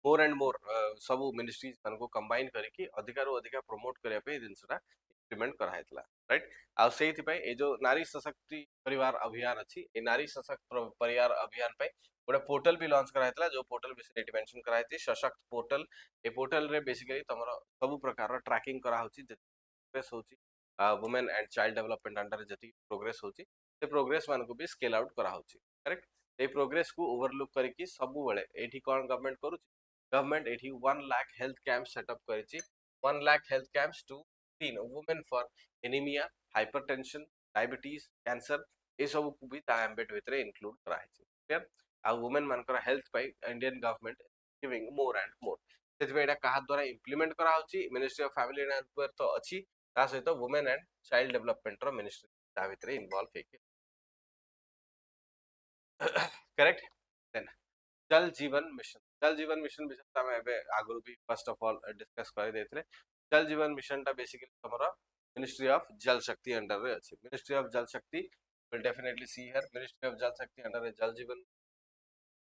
मोर एंड मोर सब मिनिस्ट्रीज मान को कंबाइन करके अधिकार अधिकार प्रमोट करया पे दिनसरा इंप्लीमेंट करा हेतला राइट आ सेहि पय ए जो नारी सशक्ति परिवार अभियान अछि ए नारी सशक्त परिवार अभियान पे गोटे पोर्टल भी लॉन्च करा हेतला जो पोर्टल विषय मेंशन करा हेती सशक्त पोर्टल ए पोर्टल रे बेसिकली तमरो सब प्रकार ट्रैकिंग करा होची प्रोग्रेस होची women and child development under जति प्रोग्रेस होची से प्रोग्रेस मान को भी स्केल आउट करा होची करेक्ट ए प्रोग्रेस को ओवरलुक करके सब बेले एठी कोन गवर्नमेंट करू गवर्नमेंट एठी 1 लाख हेल्थ कैंप सेटअप करिछि 1 लाख हेल्थ कैंप्स टू तीन women for anaemia hypertension diabetes cancer ए सब को भी ता एम्बेड भितरे इंक्लूड करा है क्लियर आ वुमेन मानकर हेल्थ पाई Indian government giving more and more सेति एटा कहा द्वारा इंप्लीमेंट करा होची ministry of family and welfare तो अछि ता सहित वुमेन एंड चाइल्ड डेवलपमेंट रो मिनिस्ट्री ता भितरे इन्वॉल्व हेके करेक्ट देन जल जीवन मिशन विषय में एबे आगु भी फर्स्ट ऑफ ऑल डिस्कस कर देथले जल जीवन मिशन टा बेसिकली हमरा मिनिस्ट्री ऑफ जल शक्ति अंडर रे अछि मिनिस्ट्री ऑफ जल शक्ति will definitely see here ministry of जल शक्ति अंडर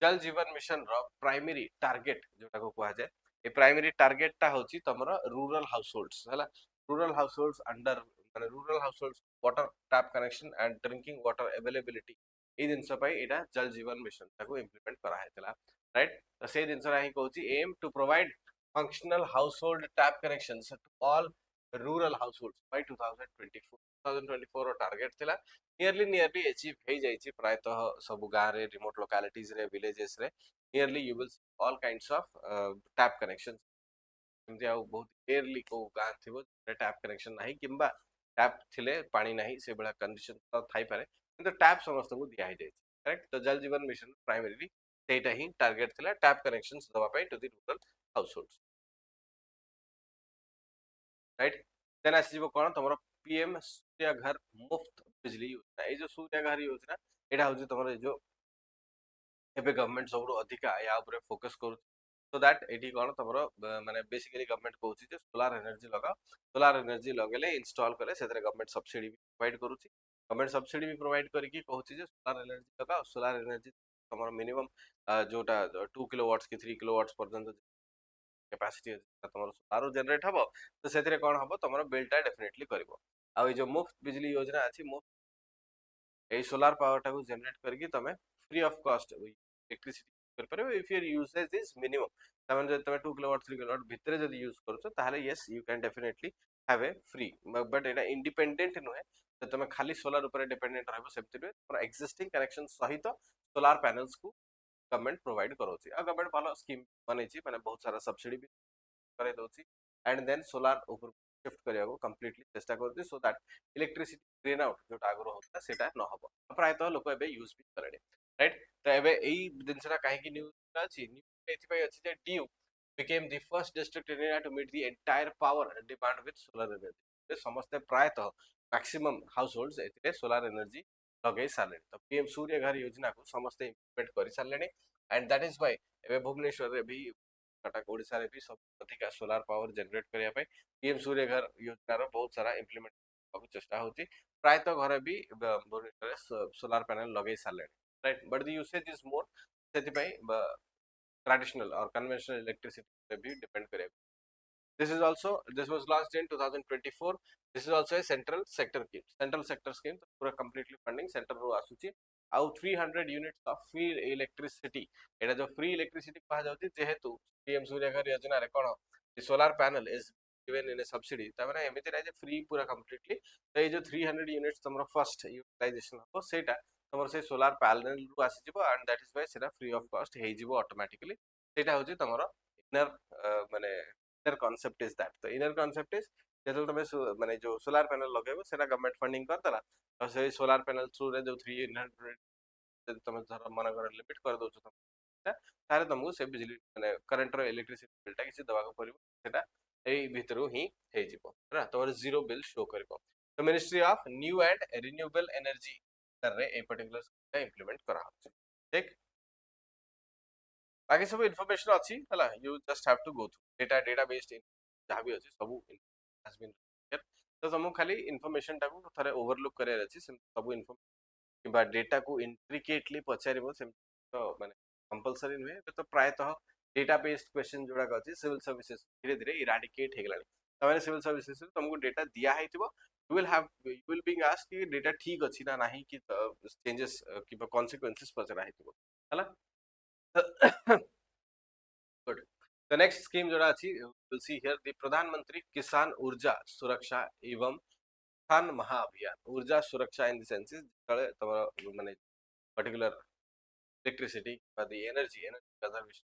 जल जीवन मिशन रो प्राइमरी टारगेट जोटा को कहा जाय ए प्राइमरी टारगेट टा होची तमरा रूरल हाउसहोल्ड्स हला रूरल हाउसहोल्ड्स अंडर माने rural households water tap connection and drinking water availability ए दिन सब एटा जल जीवन मिशन ताको इंप्लीमेंट करा हेतला राइट तो से दिन सरा ही कहूची aim to provide functional household tap connections to all rural households by 2024 2024 ର ଟାର୍ଗେଟ ଥିଲା नियरली अचीव हो जाइए प्रायतः सब गाँव रे रिमोट लोकालिटीज रे विलेजेस रे nearly you will all kinds of tap connection एमती आ बहुत रेयरली को गाँ थी टैप कनेक्शन ना किंबा टैप थिले पानी नहीं से बड़ा कंडीशन तो थाई पारे किंतु टैप समस्त को दिया जाए करेक्ट तो जल जीवन मिशन प्राइमरी सेटा ही टार्गेट थिला टैप कनेक्शंस दवा पाई to the rural households right then आसीबो कोन तमरो पीएम सूर्य घर मुफ्त बिजली योजना ए जो सूर्य घर योजना एटा होजे तमरो जो एबे गवर्नमेंट सब अधिका या ऊपर फोकस करू सो दैट एटी कोन तमरो माने बेसिकली गवर्नमेंट कहूची जे सोलार एनर्जी लगाओ सोलार एनर्जी लगेले इंस्टॉल करे सेतरे गवर्नमेंट सब्सिडी भी प्रोवाइड करूची गवर्नमेंट सब्सिडी भी प्रोवाइड करी की कहूची जे सोलार एनर्जी लगाओ सोलार एनर्जी तमरो मिनिमम जोटा 2 किलोवाट्स की 3 किलोवाट्स पर्यंत कैपेसिटी तमरो सोलार जनरेट हबो तो सेतरे कोन हबो तमरो बिलटा डेफिनेटली करबो आ जो मुफ्त बिजली योजना अछि मुफ्त ए सोलार पावर टाको जनरेट करके तमे फ्री ऑफ कॉस्ट इलेक्ट्रिसिटी कर परबो if your usage is minimum तमे जब तमे 2 किलोवाट 3 किलोवाट भितरे जदी यूज करछो ताहले yes you can definitely have a free but Etah independent नुहे तो तमे खाली सोलार ऊपर डिपेंडेंट रहबो सेप्ति रे और एक्जिस्टिंग कनेक्शन सहित सोलार पैनल्स को गवर्नमेंट प्रोवाइड करोची आ गवर्नमेंट वाला स्कीम बनेची माने बहुत सारा सब्सिडी भी करे दोची एंड देन सोलार ऊपर शिफ्ट करिया को कंप्लीटली चेष्टा करती so that electricity green out जोटा आगरो होता सेटा न हबो प्रायतः लोक एबे यूज भी करले राइट तो एबे एई दिनसरा काहे की न्यूज अछि न्यूज एथि पय अछि जे due became the first district in India to meet the entire power demand with solar energy ते समस्त प्रायतः मैक्सिमम हाउसहोल्ड्स एथिरे सोलार एनर्जी लगे साले तो पीएम सूर्य घर योजना को समस्त इंप्लीमेंट करि साले एंड दैट इज व्हाई एबे भुवनेश्वर रे भी कटक ओडिसा रे भी सब अधिका सोलार पावर जनरेट करिया पे पीएम सूर्य घर योजना रो बहुत सारा इंप्लीमेंट को चेष्टा होची प्रायतः घरे भी भुवनेश्वर रे सोलार पैनल लगे साले right but the usage is more सेति पई ट्रेडिशनल और कन्वेंशनल इलेक्ट्रिसिटी पे भी डिपेंड करेगा this was launched in 2024 this is also a central sector scheme तो पूरा completely funding center रो आसुची आउ 300 units of free electricity एटा जो free electricity कहा जाउची जेहेतु पीएम सूर्य घर योजना रे कोन solar panel is given in a subsidy ता माने एमिति राय जे फ्री पूरा completely तो ये जो 300 units तमरो फर्स्ट यूटिलाइजेशन हो सेटा तमरो से सोलार पैनल रू आसी जिवो एंड दैट इज व्हाई सेटा फ्री ऑफ कॉस्ट हे जिवो ऑटोमेटिकली सेटा होची तमरो इनर माने इनर कांसेप्ट इज दैट तो इनर कांसेप्ट इज जेतल तमे माने जो सोलार पैनल लगेबो सेटा गवर्नमेंट फंडिंग कर दला और से सोलार पैनल थ्रू रे जो 300 जब तमे धर मन कर लिमिट कर दो तम तारे तुमको से बिजली माने करंट रो इलेक्ट्रिसिटी बिलटा किसी दवा को परिबो सेटा एई भितरु ही हे जिवो ना तोर जीरो बिल शो करबो तो ministry of new and renewable energy कर रे ए पर्टिकुलर स्कीम इंप्लीमेंट करा हो ठीक बाकी सब इन्फॉर्मेशन अच्छी हला you just have to go through data based जहाँ भी अच्छी सब हैज बीन तो तुमको खाली इन्फॉर्मेशन टाको थरे ओवरलुक करे अछि सब इन्फॉर्मेशन किबा डेटा को इंट्रिकेटली पचारिबो से तो माने कंपलसरी नुहे तो प्रायतः डेटा बेस्ड क्वेश्चन जोड़ा अछि सिविल सर्विसेज धीरे धीरे इराडिकेट हे गलानी तमाने सिविल सर्विसेज तुमको डेटा दिया हैतिबो यू विल बीइंग आस्क्ड कि डेटा ठीक अछि ना नाही कि चेंजेस किबा कॉन्सिक्वेंसेस पचरा हैतिबो हला गुड द नेक्स्ट स्कीम जोड़ा अछि विल सी हियर द प्रधानमंत्री किसान ऊर्जा सुरक्षा एवं उत्थान महाअभियान ऊर्जा सुरक्षा इन द सेंस तळे तमर माने पर्टिकुलर इलेक्ट्रिसिटी बा द एनर्जी कंजर्वेशन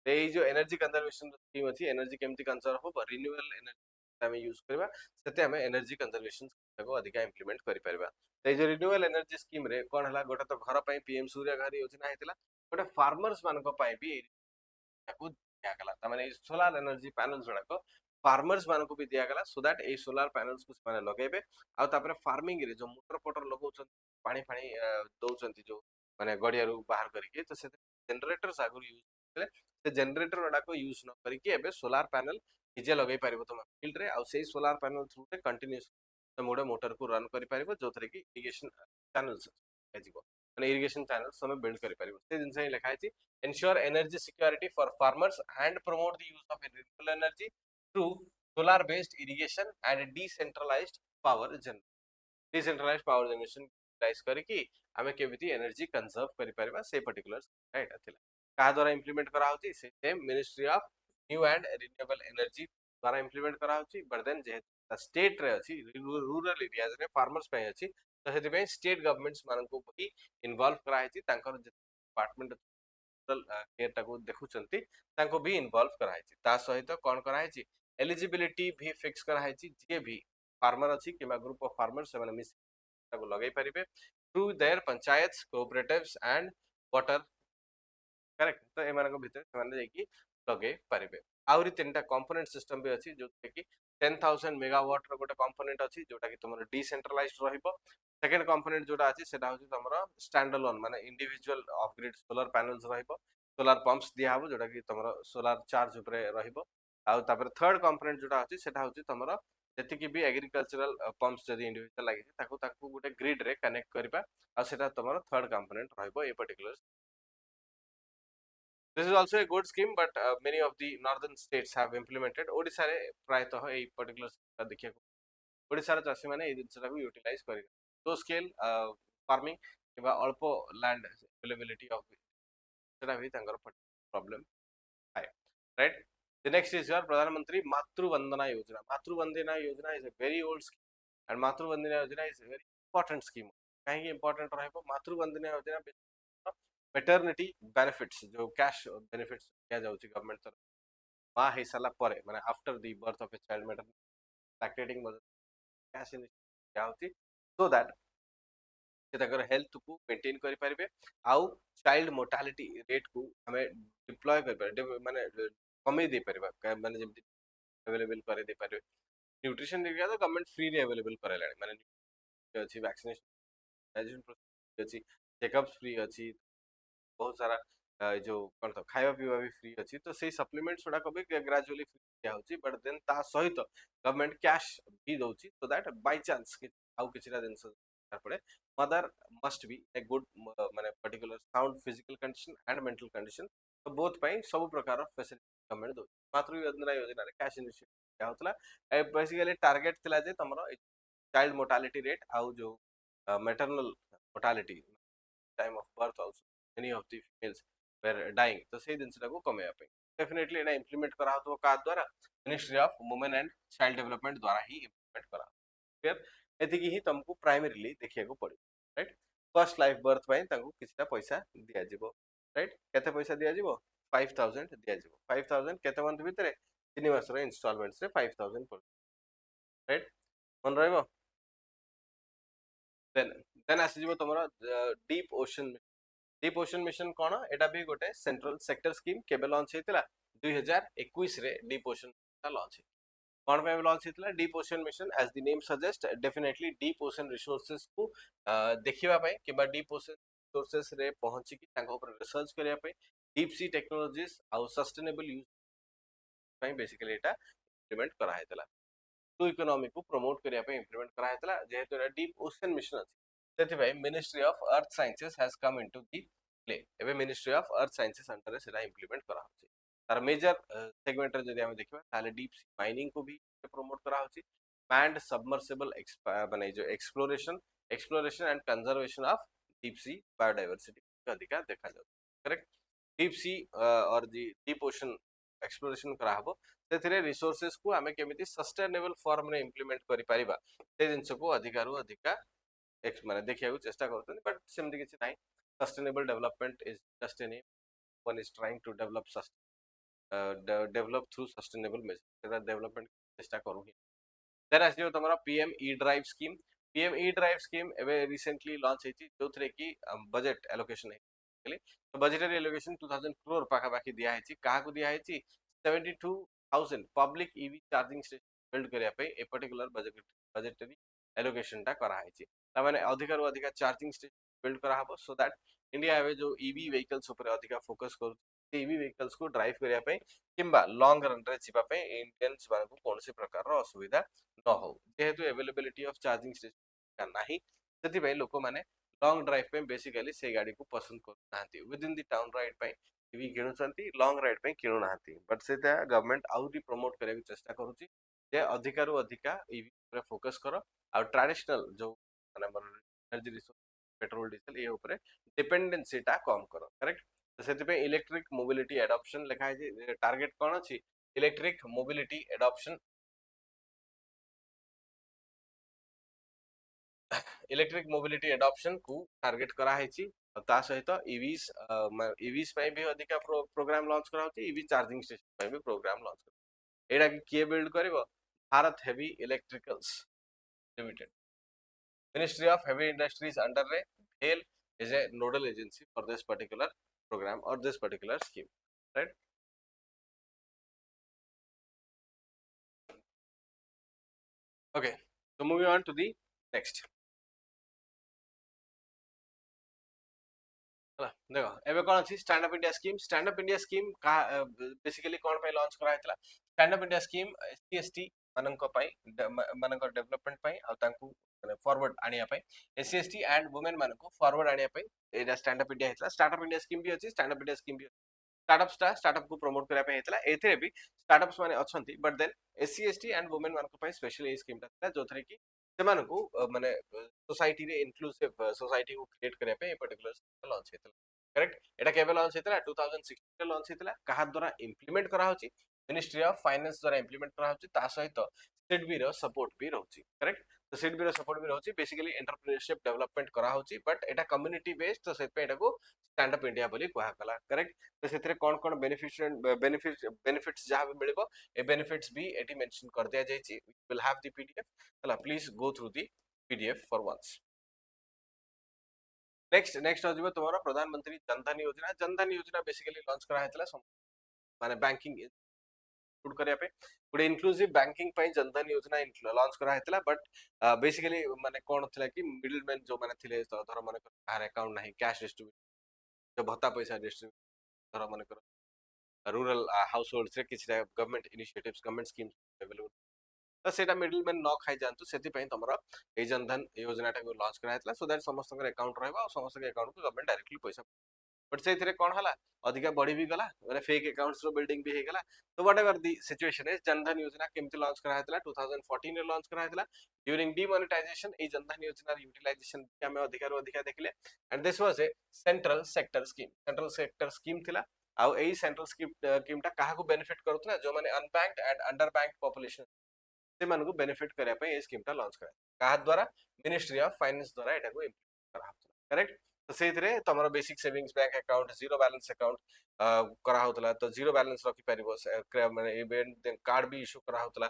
ते जो एनर्जी कंजर्वेशन स्कीम अछि एनर्जी केमति कंजर्व हो रिन्यूएबल एनर्जी हमें यूज करबा सेते हमें एनर्जी कंजर्वेशन को अधिका इंप्लीमेंट करि परबा ते जो रिन्यूएबल एनर्जी स्कीम रे कोन हला गोटा तो घर पई पीएम सूर्य घर योजना हेतिला गोटा फार्मर्स मान को पई भी को दिया गला तमाने सोलार एनर्जी पैनल जोड़ा को फार्मर्स मान को भी दिया गला so that A solar panels को माने लगेबे आ तापर फार्मिंग रे जो मोटर लगौछन पानी पानी दउछंती जो माने गड़िया रू बाहर करके तो से जनरेटर्स आगु यूज करले से जनरेटर वाला को यूज न करके एबे सोलार पैनल निजे लगै पारिबो तुम फील्ड रे आ से सोलार पैनल थ्रू रे कंटीन्यूअस तुम गोटे मोटर को रन करि पारिबो जोथरे की इरिगेशन चैनल्स हेजिबो माने इरिगेशन चैनल्स हम बिल्ड करि पारिबो से जिनसे ही लिखा है ensure energy security for farmers and promote the use of renewable energy through solar based irrigation and decentralized power generation decentralized power generation utilize करके हमें केमिति एनर्जी कंजर्व करि परबा से पर्टिकुलर राइट अथिला का द्वारा इंप्लीमेंट करा होची से ministry of new and renewable energy द्वारा इम्प्लीमेंट करा होची बट देन जे स्टेट रे अछि रूरल एरियाज रे फार्मर्स पे अछि तो हेति पे स्टेट गवर्नमेंट्स मान को भी इन्वॉल्व करा हेची तांकर डिपार्टमेंट केयर टाको देखुचंती तांको भी इन्वॉल्व करा हेची ता सहित कोन करा हेची एलिजिबिलिटी भी फिक्स करा हेची जे भी फार्मर अछि किबा ग्रुप ऑफ फार्मर्स से माने मिस ताको लगाई परिबे through their panchayats cooperatives and water correct तो एमान को भितर से माने जाई लगे पारिबे आउरी तीनटा कंपोनेंट सिस्टम भी अछि जो कि 10000 मेगावाट रो गोटे कंपोनेंट अछि जोटा कि तुमरो डिसेंट्रलाइज्ड रहिबो सेकंड कंपोनेंट जोटा अछि सेटा होछि तुमरो स्टैंड अलोन माने individual of grid solar panels रहिबो सोलर पंप्स दिया हबो जोटा कि तुमरो सोलर चार्ज ऊपर रहिबो आ तापर थर्ड कंपोनेंट जोटा अछि सेटा होछि तुमरो जति कि भी एग्रीकल्चरल पंप्स जदि इंडिविजुअल लागि ताकू गोटे ग्रिड रे कनेक्ट करबा आ सेटा तुमरो थर्ड कंपोनेंट रहिबो a particular. This is also a good scheme, but many of the northern states have implemented. Odisha रे प्रायतः ए पर्टिकुलर स्कीम देखिए ओडिशा रे चाषी माने ए जिनसटा को यूटिलाइज करि तो स्केल फार्मिंग किबा अल्प लैंड अवेलेबिलिटी ऑफ सेटा भी तांगर प्रॉब्लम है right. The next is your प्रधानमंत्री मातृ वंदना योजना. मातृ Vandana Yojana is a very old scheme and मातृ Vandana Yojana is a very important scheme. कहीं important रहबो मातृ वंदना योजना मैटरनिटी बेनिफिट्स जो कैश बेनिफिट्स दिया जाउची गवर्नमेंट तरफ मां हे साला परे माने after the birth of a child matter lactating mother cash in दिया होची सो दैट से तकर हेल्थ को मेंटेन करि परिबे आउ चाइल्ड मोर्टालिटी रेट को हमें डिप्लॉय कर परिबे माने कमी दे परिबा माने जेमति अवेलेबल करे दे परिबे न्यूट्रिशन दिया तो गवर्नमेंट फ्री रे अवेलेबल करे माने अछि वैक्सीनेशन अछि चेकअप्स फ्री अछि बहुत सारा जो कौन तो खाଇବା ପିଇବା भी फ्री अच्छी तो से सप्लीमेंट्स गुड़ा को भी ग्रेजुअली फ्री दिया होची बट देन ता सहित गवर्नमेंट कैश भी दउची सो दैट बाय चांस कि आउ किछरा दिन से पड़े mother must be a good माने particular sound physical condition and mental condition तो बोथ पई सब प्रकार फैसिलिटी गवर्नमेंट दउ मातृ योजना रे कैश इनिशिएटिव क्या होतला ए बेसिकली टारगेट थिला जे तमरो चाइल्ड मोर्टालिटी रेट आउ जो maternal mortality time of birth also many of the females were dying तो से दिन को कमेया पे डेफिनेटली एना इंप्लीमेंट करा तो का द्वारा ministry of women and child development द्वारा ही इंप्लीमेंट करा फिर एति की ही तुमको प्राइमरीली देखिया को पड़ी राइट फर्स्ट लाइफ बर्थ पई तांको किछटा पैसा दिया जिवो राइट केते पैसा दिया जिवो 5000 दिया जिवो 5000 केते मंथ भीतर 3 मास रे इंस्टॉलमेंट्स रे 5000 पर राइट मन रहबो देन देन आसी जिवो तमरा डीप ओशन मिशन कौन एटा भी गोटे सेंट्रल सेक्टर स्कीम केबे लॉन्च हेतिला 2021 रे डीप ओशन लॉन्च कौन पे लॉन्च हेतिला deep ocean mission as the name suggest definitely deep ocean resources को देखिबा पय किबा डीप ओशन रिसोर्सेस रे पहुंची कि तांको ऊपर रिसर्च करिया पय डीप सी टेक्नोलॉजीज आ सस्टेनेबल यूज पय बेसिकली एटा इंप्लीमेंट करा हेतिला टू इकोनॉमी को प्रमोट करिया पे इंप्लीमेंट करा हेतला जेहेतु एटा डीप ओशन मिशन अछि सेति भाई ministry of earth sciences has come into the play एबे ministry of earth sciences under रे सेटा इंप्लीमेंट करा होछि तार मेजर सेगमेंट रे जदि हम देखबा ताले डीप सी माइनिंग को भी प्रमोट करा होछि मैन्ड सबमर्सिबल माने जो exploration and conservation of deep sea biodiversity का अधिकार देखा जाउ करेक्ट डीप सी और डीप ओशन एक्सप्लोरेशन करा हबो सेथिरे रिसोर्सेस को हमें केमिति सस्टेनेबल फॉर्म रे इंप्लीमेंट करि परिबा से जिंस को अधिकारु अधिका एक्स माने देखिया को चेष्टा करथन बट सेमति किछि नाही sustainable development is just an one is trying to develop develop through sustainable major सेटा डेवलपमेंट चेष्टा करू ही देन आसियो तमरा PM E drive scheme PM E drive scheme एबे रिसेंटली लॉन्च हेची जोथरे की बजट एलोकेशन है तो बजटरी एलोकेशन 2000 करोड़ पाखा पाखी दिया हेची काहा को दिया हेची 72000 public EV charging station build करिया पे ए पर्टिकुलर बजटरी एलोकेशन टा करा हेची ता माने अधिकार अधिका चार्जिंग स्टेशन बिल्ड करा हबो सो दैट इंडिया एबे जो ईवी व्हीकल्स ऊपर अधिका फोकस करू ईवी व्हीकल्स को ड्राइव करिया पे किंबा लॉन्ग रन रे जिबा पे इंडियंस मानकु कोनसे प्रकार रो असुविधा न हो जेहेतु अवेलेबिलिटी ऑफ चार्जिंग स्टेशन का नाही सेति पे लोक माने लॉन्ग ड्राइव पे बेसिकली से गाड़ी को पसंद करू नाहंती within the town ride पे ईवी किणुचंती लॉन्ग राइड पे किणु नाहंती बट सेटा गवर्नमेंट आउरी प्रमोट करे चेष्टा करूची जे अधिकारु अधिका ईवी पे फोकस करो आ ट्रेडिशनल जो माने एनर्जी रिसोर्स पेट्रोल डीजल ये ऊपर डिपेंडेंसी टा कम करो करेक्ट तो सेति पे इलेक्ट्रिक मोबिलिटी एडॉप्शन लिखा है जे टारगेट कोन अछि electric mobility adoption electric mobility adoption को टार्गेट करा हेची ता सहित ईवीस ईवीस पे भी अधिक प्रोग्राम लॉन्च करा होची ईवी चार्जिंग स्टेशन पे भी प्रोग्राम लॉन्च एडा किए बिल्ड करिवो Bharat heavy electricals limited ministry of heavy industries under रे हेल is a nodal agency for this particular program or this particular scheme, right? Okay, so moving on to the next. देखो एबे कोन अछि stand up India scheme का basically कोन पे launch करा हेतला stand up India scheme ST ST मानक पई मानक डेवलपमेंट पई आ तांकू माने फॉरवर्ड आनिया पई एससी एसटी एंड वुमेन मानक फॉरवर्ड आनिया पई एटा स्टैंड अप इंडिया हेतला स्टार्ट अप इंडिया स्कीम भी अछि स्टैंड अप इंडिया स्कीम भी स्टार्टअप को प्रमोट करा पे हेतला एथरे भी स्टार्टअप्स माने अछंती but then SC ST and women मानक पई स्पेशल ए स्कीम ता जोथरे की सेमानकू माने सोसाइटी रे इंक्लूसिव सोसाइटी को क्रिएट करा पे ए पर्टिकुलर लॉन्च हेतला करेक्ट एटा केबे लॉन्च हेतला 2016 रे लॉन्च हेतला कहा द्वारा इंप्लीमेंट करा होची मिनिस्ट्री ऑफ फाइनेंस द्वारा इंप्लीमेंट करा होची ता सहित सिडबी रो सपोर्ट भी रहउची करेक्ट तो सिडबी रो सपोर्ट भी रहउची बेसिकली एंटरप्रेन्योरशिप डेवलपमेंट करा होची बट एटा कम्युनिटी बेस्ड तो सेत पे एटा को स्टैंड अप इंडिया बोली कहा कला करेक्ट तो सेतरे कोन कोन बेनिफिट्स जहां भी मिलबो ए बेनिफिट्स भी एटी मेंशन कर दिया जायछि विल हैव द पीडीएफ हला please go through the PDF for once next हो जिवो तुम्हारा प्रधानमंत्री जन धन योजना बेसिकली लॉन्च करा हेतला माने बैंकिंग इंक्लूड करिया पे गुड इंक्लूसिव बैंकिंग पई जन धन योजना लॉन्च करा हेतला बट बेसिकली माने कोन थिला कि मिडिल मैन जो माने थिले धर माने कार अकाउंट नाही कैश डिस्ट्रीब्यूट जो भत्ता पैसा डिस्ट्रीब्यूट धर माने रूरल हाउस होल्ड से किसी government initiatives government schemes available तो सेटा मिडिल मैन न खाई जानतु सेति पई तमरा ए जन धन योजना टा को लॉन्च करा हेतला सो दैट समस्त अकाउंट रहबा और समस्त अकाउंट को गवर्नमेंट डायरेक्टली पैसा बट से इथरे कोन हला अधिका बढ़ी भी गला माने फेक अकाउंट्स रो बिल्डिंग भी हे गला तो whatever the situation is Jan Dhan योजना केमति लॉन्च करा हेतला 2014 रे लॉन्च करा हेतला ड्यूरिंग डीमोनेटाइजेशन ए जन धन योजना यूटिलाइजेशन के में अधिकार अधिकार देखले and this was a central sector scheme थिला आउ एई सेंट्रल स्कीम टा काहा को बेनिफिट करथला जो माने unbanked and under banked population से मानको बेनिफिट करिया पे ए स्कीम टा लॉन्च करा काहा द्वारा मिनिस्ट्री ऑफ फाइनेंस द्वारा एटा को इंप्लीमेंट करा करेक्ट तो सेथरे तमरो basic savings bank account zero balance account करा होतला तो जीरो बैलेंस रखि परिबो माने इवेंट कार्ड भी इशू करा होतला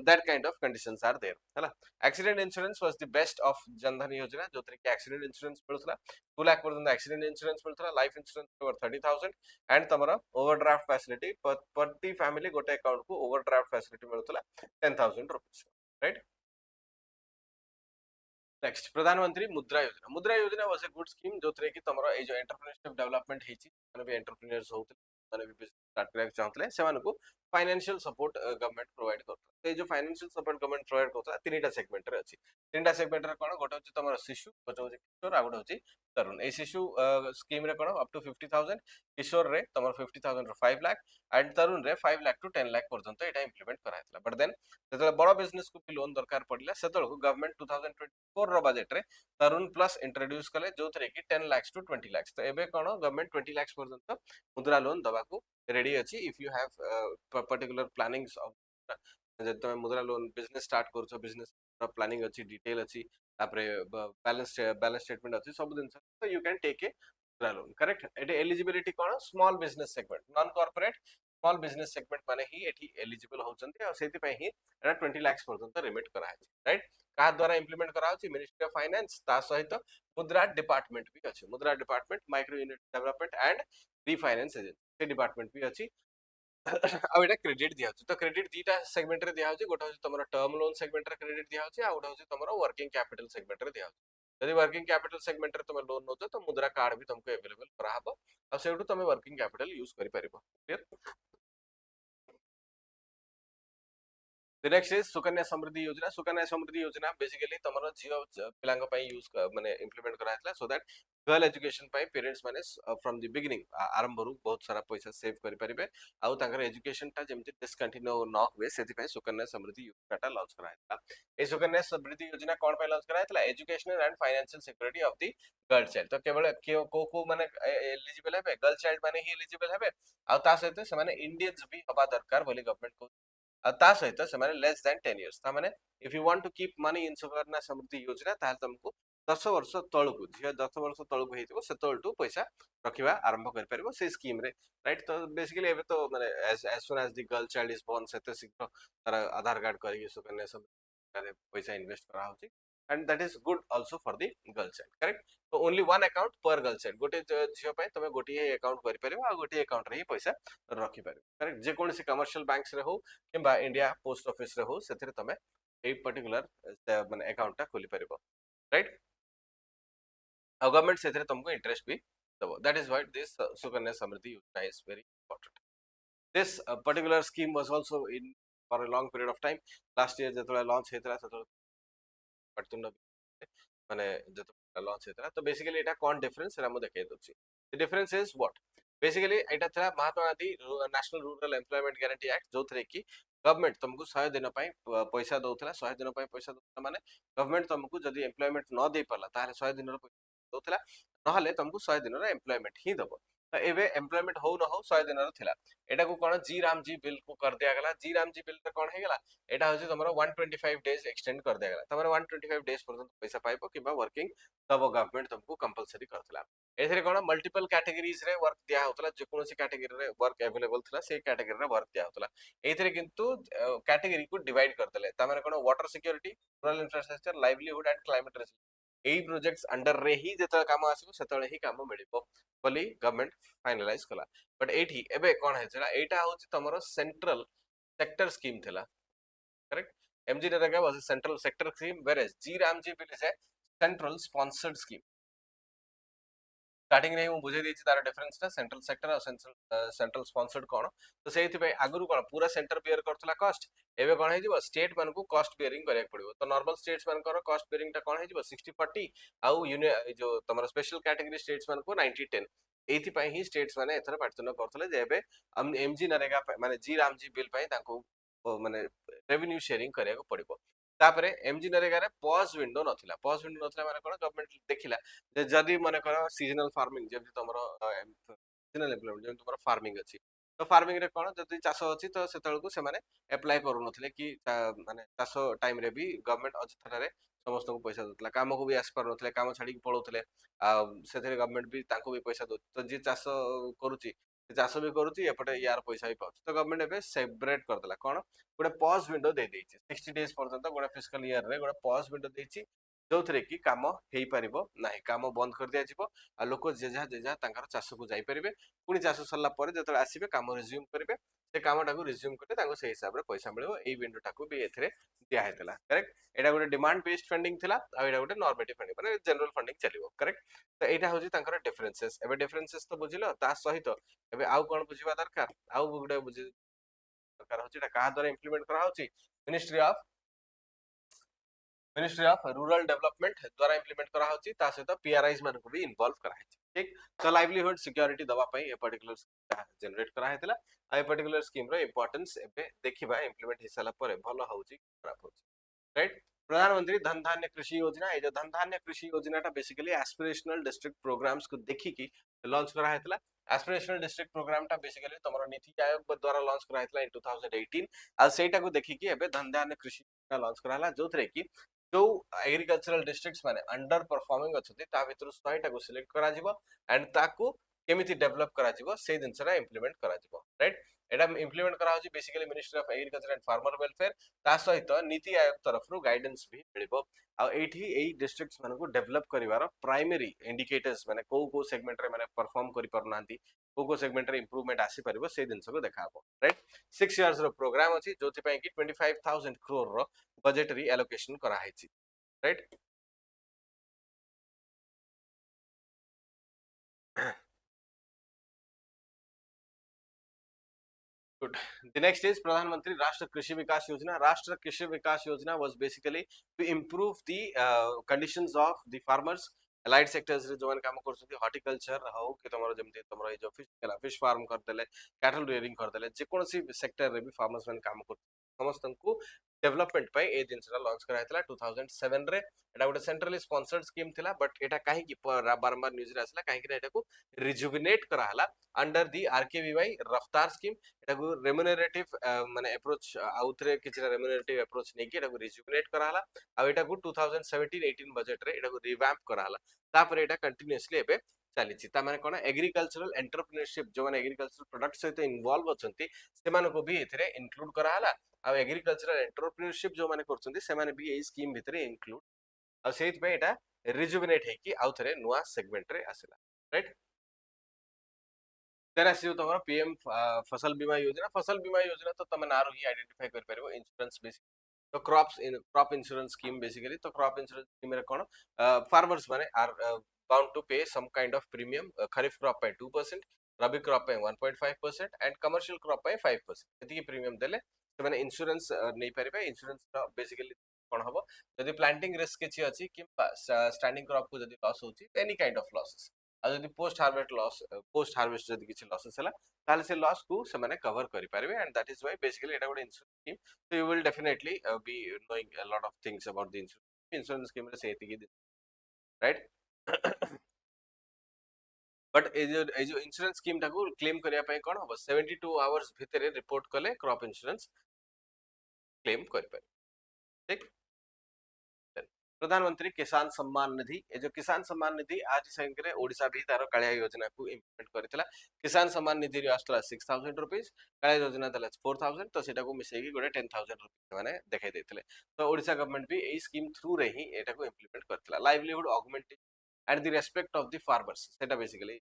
that kind of conditions are there है ना accident insurance was the best of Jan Dhan योजना जो तरीके accident insurance मिलथला 2 लाख पर्यंत accident insurance मिलथला life insurance over 30,000 and तमरा overdraft facility प्रति family गोटे account को overdraft facility मिलथला 10,000 rupees right next प्रधानमंत्री मुद्रा योजना वाज ए गुड स्कीम जो थरे कि तमरो ए जो एंटरप्रेन्योरशिप डेवलपमेंट हेची माने भी एंटरप्रेन्योर्स होते माने भी बिजनेस स्टार्ट करके चाहतले सेमान को फाइनेंशियल सपोर्ट गवर्नमेंट प्रोवाइड करता तो जो फाइनेंशियल सपोर्ट गवर्नमेंट प्रोवाइड करता तीनटा सेगमेंट रे अछि तीनटा सेगमेंट रे कोन गोटे होची तमरो शिशु गोटे होची किशोर आ गोटे होची तरुण ए शिशु स्कीम रे कोन अप टू 50,000 किशोर रे तमरो 50,000 रो 5 लाख एंड तरुण रे 5 लाख टू 10 लाख पर्यंत एटा इंप्लीमेंट करायतला बट देन जेतले बड़ बिजनेस को भी लोन दरकार पड़िला सेतल को गवर्नमेंट 2024 रो बजेट रे तरुण प्लस इंट्रोड्यूस कले जो थरे कि 10 लाख टू 20 लाख तो एबे कोन गवर्नमेंट 20 लाख पर्यंत मुद्रा लोन दबा को रेडी अछि if you have particular plannings of जे तुम मुद्रा लोन बिजनेस स्टार्ट करछो बिजनेस प्लानिंग अछि डिटेल अछि तापरे बैलेंस स्टेटमेंट अछि सब दिन तो you can take a Mudra loan correct एटे एलिजिबिलिटी कोन small business segment non corporate small business segment माने ही एठी एलिजिबल होचंती और सेति पय ही एटा 20 लाख पर्यंत रिमिट करा है राइट का द्वारा इंप्लीमेंट करा होची मिनिस्ट्री ऑफ फाइनेंस ता सहित मुद्रा डिपार्टमेंट भी अछि मुद्रा department micro unit development and refinance agency से डिपार्टमेंट भी अछि अब एटा क्रेडिट दिया होची तो क्रेडिट दीटा सेगमेंट रे दिया होची गोटा होची तमरा टर्म लोन सेगमेंट रे क्रेडिट दिया होची आ गोटा होची तमरा वर्किंग कैपिटल सेगमेंट रे दिया होची यदि वर्किंग कैपिटल सेगमेंट रे तुम लोन नोचो तो मुद्रा कार्ड भी तुमको अवेलेबल करा हबो आ सेउटु तुम वर्किंग कैपिटल यूज करि परिबो clear The next is Sukanya Samriddhi Yojana. Sukanya Samriddhi योजना बेसिकली तमरो झियो पिलांग पई यूज माने इंप्लीमेंट करायतला सो दैट गर्ल एजुकेशन पई पेरेंट्स माने फ्रॉम द बिगिनिंग आरंभ रु बहुत सारा पैसा सेव करि परिबे आउ तांकर एजुकेशन टा जेमति डिसकंटिन्यू न हुए सेति पई सुकन्या समृद्धि योजना टा लॉन्च करायतला. ए सुकन्या समृद्धि योजना कोन पई लॉन्च करायतला educational and financial security of the girl child. तो केवल को माने एलिजिबल हेबे गर्ल चाइल्ड माने ही एलिजिबल हेबे आउ ता सहित से माने इंडियंस भी हबा दरकार बोली गवर्नमेंट को ता सहित से लेस देन 10 इयर्स ता माने if you want to keep money in Sukanya Samriddhi Yojana ताल तुमको 10 वर्ष तळकु झिया 10 वर्ष तळकु हेतिबो से तळटू पैसा रखिबा आरंभ कर परिबो से स्कीम रे राइट. तो बेसिकली एबे तो माने as soon as the girl child is born सेते शीघ्र तार आधार कार्ड करी सुकन्या समृद्धि रे पैसा इन्वेस्ट करा होची and that is good also for the girl child correct. तो ओनली वन अकाउंट पर गर्ल चाइल्ड गोटे झियो पय तमे गोटी अकाउंट करि परिबो आ गोटी अकाउंट रे ही पैसा रखि परिबो करेक्ट. जे कोनसी कमर्शियल बैंक्स रे हो किंबा इंडिया पोस्ट ऑफिस रे हो सेथिरे तमे ए पर्टिकुलर माने अकाउंट टा खोली परिबो राइट. गवर्नमेंट सेथिरे तुमको इंटरेस्ट भी दबो. That is why this Sukanya Samriddhi Yojana is very important. This particular scheme was also in for a long period of time. Last year जेतला लॉन्च हेतला सेतला पटतुंड माने जेतला लॉन्च हेतला. तो बेसिकली एटा कोन डिफरेंस रा मु देखे दोछि. The difference is what basically एटा थला Mahatma Gandhi national rural employment guarantee act जोथरे की गवर्नमेंट तुमको 100 दिन पई पैसा दउथला 100 दिन पई पैसा दउथला माने गवर्नमेंट तुमको जदी एम्प्लॉयमेंट न दे परला ताले 100 दिन रो पैसा दउथला नहले तुमको 100 दिन रो एम्प्लॉयमेंट ही दबो. तो एबे एम्प्लॉयमेंट हो न हो 100 दिन रो थिला एटा को कोन जी राम जी बिल को कर दिया गला. जी राम जी बिल रे कोन हे गला एटा होची तमरो 125 डेज एक्सटेंड कर दिया गला. तमरो 125 डेज पर्यंत पैसा पाइबो किबा वर्किंग तब गवर्नमेंट तुमको कंपलसरी करथला. एथरे कोन मल्टीपल कैटेगरीज रे वर्क दिया होतला जे कोनसी कैटेगरी रे वर्क अवेलेबल थला से कैटेगरी रे वर्क दिया होतला. एथरे किंतु कैटेगरी को डिवाइड करतले ता माने कोन water security rural infrastructure livelihood and climate risk एई प्रोजेक्ट्स अंडर रे ही जेतला काम आसीबो सेतले ही काम मिलिबो बोली गवर्नमेंट फाइनलाइज कला. बट एठी एबे कोन हे छला एटा होची तमरो सेंट्रल सेक्टर स्कीम थला correct. MG NREGA was a central sector scheme whereas G RAM G bill is a central sponsored scheme. Starting रे मु बुझे देछि तार डिफरेंस ता सेंट्रल सेक्टर और सेंट्रल स्पॉन्सर्ड कोन. तो सेति पे आगुरु कोन पूरा सेंटर बियर करथला कॉस्ट एबे कोन हे जिवो स्टेट मान को कॉस्ट बियरिंग करे पड़िबो. तो नॉर्मल स्टेट्स मान को कॉस्ट बियरिंग ता कोन हे जिवो 60-40 आउ जो तमरो स्पेशल कैटेगरी स्टेट्स मान को 90-10 एथि पई ही स्टेट्स माने एथर पार्टन करथले जे एबे एमजी नरेगा माने जी राम जी बिल पई ताको माने रेवेन्यू शेयरिंग करे को पड़िबो. तापरे एमजी नरेगा रे पॉज विंडो नथिला. पॉज विंडो नथिला माने कोन गवर्नमेंट देखिला जे जदी माने कर सीजनल फार्मिंग जेमति तमरो सीजनल एम्प्लॉयमेंट जेमति तमरो फार्मिंग अछि तो फार्मिंग रे कोन जदी चाष अछि तो सेतळ को से माने अप्लाई करू नथिले कि माने चाष टाइम रे भी गवर्नमेंट अजथरा रे समस्त को पैसा दउतला काम को भी आस पर नथिले काम छाडी के पळौतले आ सेथरे गवर्नमेंट भी ताको भी पैसा दउ. तो जे चाष करूची चाष भी करूची एपटे यार पैसा भी पाउछ. तो गवर्नमेंट एबे सेपरेट कर देला कोन गोटे पॉज विंडो दे देछि 60 डेज पर्यंत गोटे फिस्कल ईयर रे गोटे पॉज विंडो देछि जोथरे कि काम हेई परिबो नाही काम बंद कर दिया जिवो आ लोक जे जा तांकर चाष को जाई परिबे पुनी चाष सरला परे जतले आसीबे काम रिज्यूम करिवे से कामटा को रिज्यूम करते तांको से हिसाब रे पैसा मिलबो. एई विंडोटा को भी एथरे दिया हेतला करेक्ट. एटा गोटे डिमांड बेस्ड फंडिंग थिला आ एटा गोटे नॉर्मेटिव फंडिंग माने जनरल फंडिंग चलिबो करेक्ट. तो एटा होजी तांकर डिफरेंसेस. एबे डिफरेंसेस तो बुझिलो ता सहित एबे आउ कोन बुझिबा दरकार आउ गोटे बुझि दरकार होची एटा कहा द्वारा इंप्लीमेंट करा होची मिनिस्ट्री ऑफ रूरल डेवलपमेंट द्वारा इंप्लीमेंट करा होची ता सहित पीआरआईज मान को भी इन्वॉल्व करा है ठीक. तो लाइवलीहुड सिक्योरिटी दवा पई ए पर्टिकुलर जनरेट करा हेतला आ ए पर्टिकुलर स्कीम रो इंपोर्टेंस एबे देखिबा इंप्लीमेंट हिसाला परे भलो होची खराब होची राइट. प्रधानमंत्री धन धान्य कृषि योजना ए जो धन धान्य कृषि योजना टा बेसिकली एस्पिरेशनल डिस्ट्रिक्ट प्रोग्राम्स को देखि की लॉन्च करा हेतला. एस्पिरेशनल डिस्ट्रिक्ट प्रोग्राम टा बेसिकली तमरो नीति आयोग द्वारा लॉन्च करा हेतला इन 2018 आ सेटा को देखि की एबे धन धान्य कृषि योजना लॉन्च कराला जोथरे की जो एग्रीकल्चरल डिस्ट्रिक्ट्स माने अंडर परफॉर्मिंग अछथि ता भितर 100 टा को सिलेक्ट करा जिवो एंड ताकू केमिति डेवलप करा जिवो से दिनसरा इंप्लीमेंट करा जिवो राइट. एटा इंप्लीमेंट करा होची basically ministry of agriculture and farmer welfare ता सहित नीति आयोग तरफ रु गाइडेंस भी मिलिबो. आ एठी एई डिस्ट्रिक्ट्स माने को डेवलप करिवार प्राइमरी इंडिकेटर्स माने को सेगमेंट रे माने परफॉर्म करि परनांती को सेगमेंट रे इंप्रूवमेंट आसी परिबो से दिनस को देखाबो राइट. 6 इयर्स रो प्रोग्राम अछि जोथि पई कि 25000 crore रो बजेटरी एलोकेशन करा हैछि right. Good. The next is Pradhan Mantri Rashtra Krishi Vikas Yojana. Rashtra Krishi Vikas Yojana was basically to improve the conditions of the farmers. Allied sectors रे जो मैंने काम कर सकते हॉर्टिकल्चर हाउ कि तुम्हारा जमते तुम्हारा जो फिश फार्म कर देले कैटल रियरिंग कर देले जे कोन सी सेक्टर रे भी फार्मर्स मैंने काम कर समस्त को डेवलपमेंट पे ए जिनसरा लॉन्च कराइतला 2007 रे एटा गोटे सेंट्रली स्पॉन्सर्ड स्कीम थिला बट एटा काहे की बारंबार न्यूज रे आसला काहे कि एटा को रिजुविनेट करा हला अंडर दी आरकेवीवाई रफ्तार स्कीम एटाको रेम्युनरेटिव माने अप्रोच आउथरे किछरा रेम्युनरेटिव अप्रोच नेकी एटाको रिजुविनेट कराला आ एटाको 2017-18 बजेट रे एटाको रिवैम्प कराला तापर एटा कंटीन्यूअसली एबे चलीछि ता माने कोन एग्रीकल्चरल एंटरप्रेन्योरशिप जो माने एग्रीकल्चर प्रोडक्ट सहित इन्वॉल्व अछंती से मानको भी एथिरे इंक्लूड कराला आ एग्रीकल्चरल एंटरप्रेन्योरशिप जो माने करछंती से माने भी एई स्कीम भितरे इंक्लूड आ सेहि पे एटा रिजुविनेट हेकी आउथरे नुवा सेगमेंट रे आसिला राइट तेरा से तुम्हारा पीएम फसल बीमा योजना तो तुम नारो ही आइडेंटिफाई कर परबो इंश्योरेंस बेसिक तो क्रॉप इंश्योरेंस स्कीम बेसिकली तो क्रॉप इंश्योरेंस स्कीम रे कोन फार्मर्स माने are bound to pay some kind of premium kharif crop पे 2% रबी क्रॉप पे 1.5% एंड कमर्शियल क्रॉप पे 5% एति प्रीमियम देले तो माने इंश्योरेंस नै परबे इंश्योरेंस बेसिकली कोन हबो जदि प्लांटिंग रिस्क किछि अछि कि स्टैंडिंग क्रॉप को जदि लॉस होछि एनी काइंड ऑफ लॉसेस आ जदि पोस्ट हार्वेस्ट जदि किछि लॉसेस हला ताले से लॉस को से माने कवर करि पारबे and that is why basically एटा गोटे insurance scheme so you will definitely be knowing a lot of things about the insurance scheme रे से एतिकी right बट ए जो इंश्योरेंस स्कीम टाको क्लेम करिया पय कोन हो 72 आवर्स भितरे रिपोर्ट कले क्रॉप इंश्योरेंस क्लेम कर पारे ठीक प्रधानमंत्री किसान सम्मान निधि ए जो किसान सम्मान निधि आज संगे ओडिशा भी तार कालिया योजना को इंप्लीमेंट करथिला किसान सम्मान निधि रे आस्तला 6000 रुपीस कालिया योजना दला 4000 तो सेटा को मिसेई की गोटे 10000 रुपीस माने देखाई देथिले तो ओडिशा गवर्नमेंट भी ए स्कीम थ्रू रे ही एटा को इंप्लीमेंट करथिला livelihood augmentation at the respect of the farmers सेटा बेसिकली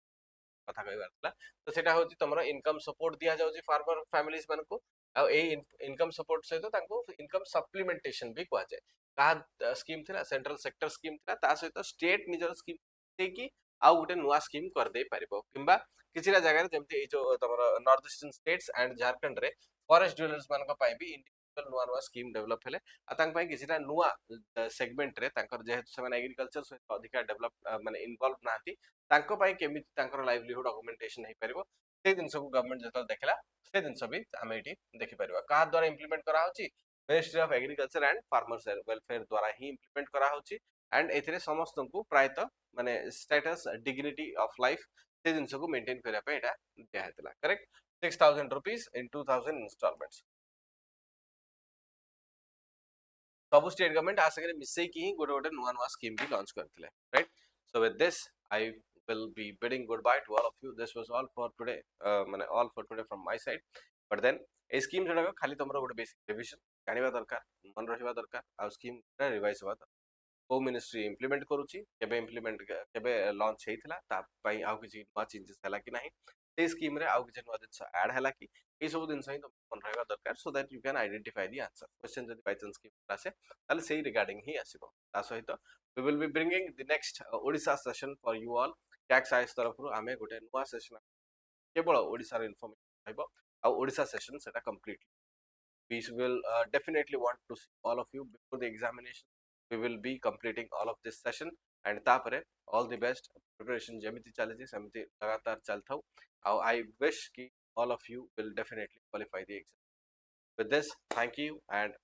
कथा कहबारला तो सेटा होची तमरो इनकम सपोर्ट दिया जाउची फार्मर फैमिलीज मन को आ ए इनकम सपोर्ट सहित तांको इनकम सप्लीमेंटेशन भी कहा जाए का स्कीम थिला सेंट्रल सेक्टर स्कीम थिला ता सहित स्टेट निजर स्कीम से कि आ गोटे नुवा स्कीम कर दे पारिबो किंबा किछिरा जगह रे जेमति ए जो तमरो north eastern states and Jharkhand रे फॉरेस्ट ड्वेलर्स मान को पाई भी इंडिविजुअल नुवा नुवा स्कीम डेवलप हेले आ तांग पाई किछिरा नुवा सेगमेंट रे तांकर जेहेतु से माने एग्रीकल्चर सहित अधिक डेवलप माने इन्वॉल्व नाथि तांको पाई केमिति तांकर लाइवलीहुड ऑगमेंटेशन हे पारिबो से दिन सब गवर्नमेंट जतल देखला से दिन सब भी आमे एटी देखि पारिबा का द्वारा इंप्लीमेंट करा होची ministry of agriculture and farmers welfare द्वारा ही इंप्लीमेंट करा होची एंड एथिरे समस्त को प्रायत माने स्टेटस डिग्निटी ऑफ लाइफ से दिन को मेंटेन करिया पे एटा दिया हेतला करेक्ट 6000 रुपीस इन 2000 इंस्टॉलमेंट्स सब स्टेट गवर्नमेंट आसे मिसई की ही गोटे गोटे नुआ नुआ स्कीम भी लॉन्च करथिले right so with this I will be bidding goodbye to all of you this was all for today माने all for today from my side but then A scheme जोडा खाली तमरो गोटे बेसिक रिवीजन जानिबा दरकार मन रहिबा दरकार आ scheme revise होबा को ministry implement करूची केबे इंप्लीमेंट केबे लॉन्च हेइथिला ता पई आउ किछि नुवा चेंजेस हला कि नाही से स्कीम रे आउ किछि नुवा दिनस ऐड हला कि ए सब दिन सही मन रहबा दरकार so that you can identify the answer question जदि बाय चांस की आसे ताले सेही रिगार्डिंग ही आसीबो ता सहित we will be bringing the next Odisha session for you all टैक्स आइस तरफ रु आमे गोटे नुवा सेशन केवल ओडिसा रे इन्फॉर्मेशन रहबो आ ओडिसा सेशन सेटा completely we will definitely want to see all of you before the examination we will be completing all of this session and tapare all the best preparation jemiti chalichi samiti lagatar chalthau I wish ki all of you will definitely qualify the exam with this thank you and